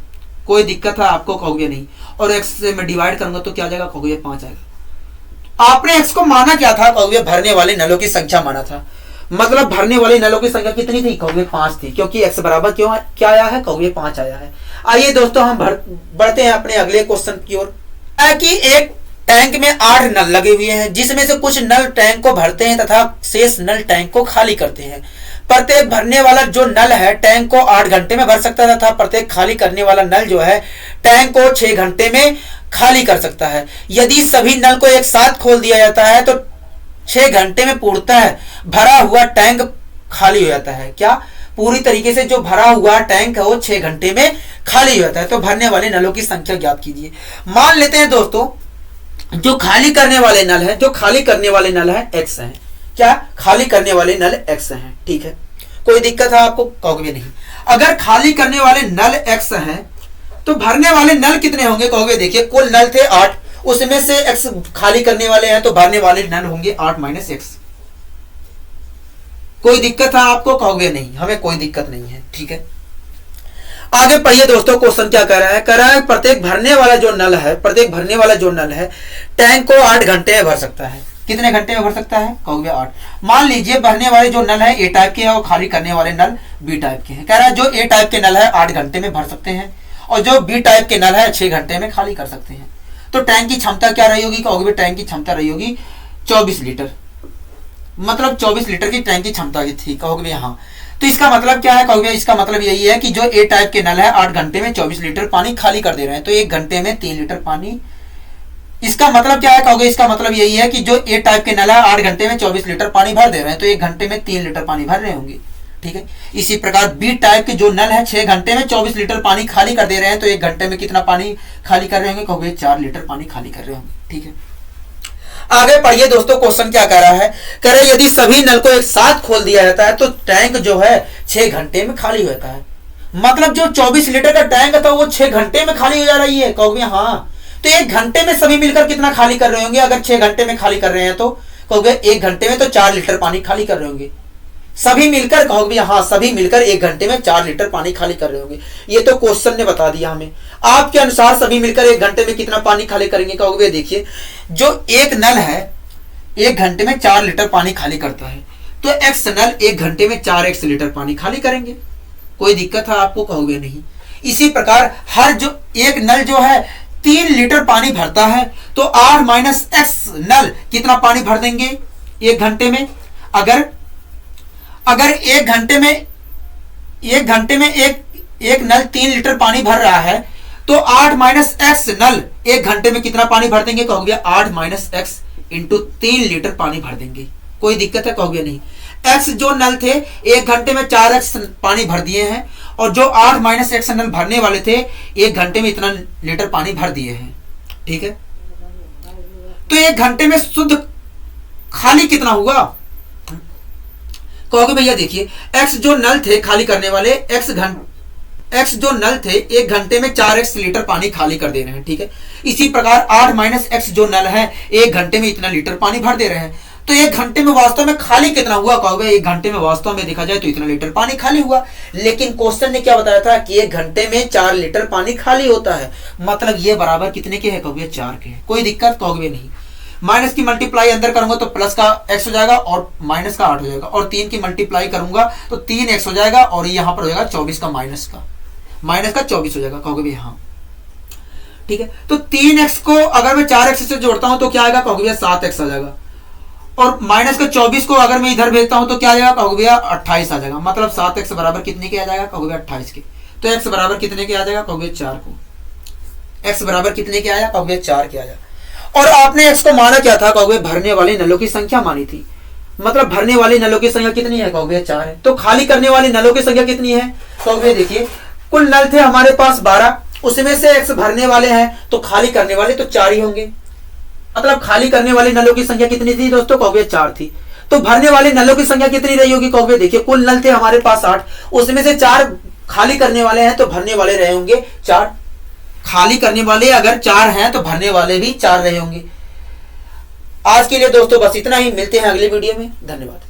कोई दिक्कत है आपको? कहोगे नहीं। और x से मैं डिवाइड करूंगा तो क्या आ जाएगा? कहोगे 5 आएगा। आपने x को माना क्या था? कहोगे भरने वाले नलों की संख्या माना था। मतलब भरने वाले नलों की संख्या कितनी थी? कहोगे 5 थी, क्योंकि x बराबर क्यों क्या आया है? कहोगे 5 आया है। आइए दोस्तों हम बढ़ते हैं अपने अगले क्वेश्चन की ओर। कि एक टैंक में 8 नल लगे हुए हैं, जिसमें से कुछ नल टैंक को भरते हैं तथा शेष नल टैंक को खाली करते हैं। प्रत्येक भरने वाला जो नल है टैंक को 8 घंटे में भर सकता है तथा प्रत्येक खाली करने वाला नल जो है टैंक को 6 घंटे में खाली कर सकता है। यदि सभी नल को एक साथ खोल दिया जाता है तो 6 घंटे में पूर्णतः भरा हुआ टैंक खाली हो जाता है। क्या? पूरी तरीके से जो भरा हुआ टैंक है वो 6 घंटे में खाली हो जाता है। तो भरने वाले नलों की संख्या ज्ञात कीजिए। मान लेते हैं दोस्तों जो खाली करने वाले नल है, x है। क्या? खाली करने वाले नल x हैं। ठीक है, कोई दिक्कत है आपको? कहोगे नहीं। अगर खाली करने वाले नल x हैं तो भरने वाले नल कितने होंगे? कहोगे देखिए कुल नल थे 8, उसमें से x खाली करने वाले हैं तो भरने वाले नल होंगे 8 माइनस x। कोई दिक्कत है आपको? कहोगे नहीं, हमें कोई दिक्कत नहीं है। ठीक है, आगे पढ़िए दोस्तों। क्वेश्चन क्या कह रहा है? कह रहा है प्रत्येक भरने वाला जो नल है टैंक को 8 घंटे में भर सकता है। कितने घंटे में भर सकता है? कहोगे 8। मान लीजिए भरने वाले जो नल है ए टाइप के हैं और खाली करने वाले नल बी टाइप के हैं। कह रहा है जो ए टाइप के नल है 8 घंटे में भर सकते हैं और जो बी टाइप के नल है 6 घंटे में खाली कर सकते हैं। तो टैंक की क्षमता क्या रही होगी? कहोगे टैंक की क्षमता रही होगी 24 लीटर। मतलब 24 लीटर की टैंक की क्षमता की थी। कहोगे हाँ। तो इसका मतलब क्या है? कहोगे इसका मतलब यही है कि जो ए टाइप के नल है 8 घंटे में 24 लीटर पानी खाली कर दे रहे हैं। तो 1 घंटे में 3 लीटर पानी। इसका मतलब क्या है? कहोगे इसका मतलब यही है कि जो ए टाइप के नल है 8 घंटे में 24 लीटर पानी भर दे रहे हैं, तो 1 घंटे में 3 लीटर पानी भर रहे होंगे। ठीक है, इसी प्रकार बी टाइप के जो नल है 6 घंटे में 24 लीटर पानी खाली कर दे रहे हैं, तो 1 घंटे में कितना पानी खाली कर रहे होंगे? कहोगे 4 लीटर पानी खाली कर रहे होंगे। ठीक है, आगे पढ़िए दोस्तों। क्वेश्चन क्या कह रहा है? कह रहे यदि सभी नल को एक साथ खोल दिया जाता है तो टैंक जो है 6 घंटे में खाली हो जाता है। मतलब जो 24 लीटर का टैंक था वो 6 घंटे में खाली हो जा रही है। कहोगे हाँ। तो 1 घंटे में सभी मिलकर कितना खाली कर रहे होंगे? अगर 6 घंटे में खाली कर रहे हैं तो कहोगे 1 घंटे में तो 4 लीटर पानी खाली कर रहे होंगे। सभी मिलकर? कहोगे हाँ, सभी मिलकर 1 घंटे में 4 लीटर पानी खाली कर रहे होंगे। ये तो क्वेश्चन ने बता दिया हमें। आपके अनुसार सभी मिलकर 1 घंटे में कितना पानी खाली करेंगे? कहोगे देखिए जो एक नल है 1 घंटे में 4 लीटर पानी खाली करता है, तो एक्स नल 1 घंटे में 4x लीटर पानी खाली करेंगे। कोई दिक्कत है आपको? कहोगे नहीं। इसी प्रकार हर जो एक नल जो है 3 लीटर पानी भरता है, तो 8 माइनस एक्स नल कितना पानी भर देंगे 1 घंटे में? अगर 1 घंटे में एक नल 3 लीटर पानी भर रहा है तो 8 माइनस एक्स नल 1 घंटे में कितना पानी भर देंगे? कहोगे 8 माइनस एक्स इंटू 3 लीटर पानी भर देंगे। कोई दिक्कत है? कहोगे नहीं। एक्स जो नल थे 1 घंटे में 4x पानी भर दिए हैं, और जो 8 माइनस एक्स नल भरने वाले थे 1 घंटे में इतना लीटर पानी भर दिए हैं। ठीक है, तो 1 घंटे में शुद्ध खाली कितना हुआ? कहोगे भैया देखिए एक्स जो नल थे खाली करने वाले, एक्स जो नल थे 1 घंटे में 4x लीटर पानी खाली कर दे रहे हैं। ठीक है, इसी प्रकार 8 माइनस एक्स जो नल है 1 घंटे में इतना लीटर पानी भर दे रहे हैं। तो 1 घंटे में वास्तव में खाली कितना हुआ? कहोगे 1 घंटे में वास्तव में देखा जाए तो इतना लीटर पानी खाली हुआ। लेकिन क्वेश्चन ने क्या बताया था कि 1 घंटे में 4 लीटर पानी खाली होता है। मतलब ये बराबर कितने के है? कहोगे 4 के है। कोई दिक्कत? कहोगे नहीं। माइनस की मल्टीप्लाई अंदर करूंगा तो प्लस का x हो जाएगा और माइनस का 8 हो जाएगा, और 3 की मल्टीप्लाई करूंगा तो 3x हो जाएगा, और यहां पर हो जाएगा 24 का माइनस का 24 हो जाएगा। कहोगे हाँ। ठीक है, तो 3x को अगर मैं 4x से जोड़ता हूं तो क्या आएगा? कहोगे 7x आ जाएगा, और माइनस का 24 को अगर मैं इधर भेजता हूं तो क्या आ जाएगा? कहोगे 28 आ जाएगा। मतलब 7x बराबर कितने के आ जाएगा? कहोगे 28 के। तो x बराबर कितने के आ जाएगा? कहोगे 4 को। x बराबर कितने के आया? कहोगे 4 के आया। और आपने एक्स को माना क्या था, कहोगे भरने वाले नलों की संख्या मानी थी। मतलब भरने वाली नलों की संख्या कितनी है, कहोगे 4 है। तो खाली करने वाली नलों की संख्या कितनी है, कहोगे देखिए कुल नल थे हमारे पास 12, उसमें से एक्स भरने वाले हैं तो खाली करने वाले तो 4 ही होंगे। मतलब खाली करने वाली नलों की संख्या कितनी थी दोस्तों, कहोगे 4 थी। तो भरने वाली नलों की संख्या कितनी रही होगी, कहोगे देखिए कुल नल थे हमारे पास 8, उसमें से 4 खाली करने वाले हैं तो भरने वाले रहे होंगे 4। खाली करने वाले अगर 4 हैं तो भरने वाले भी 4 रहे होंगे। आज के लिए दोस्तों बस इतना ही, मिलते हैं अगले वीडियो में, धन्यवाद।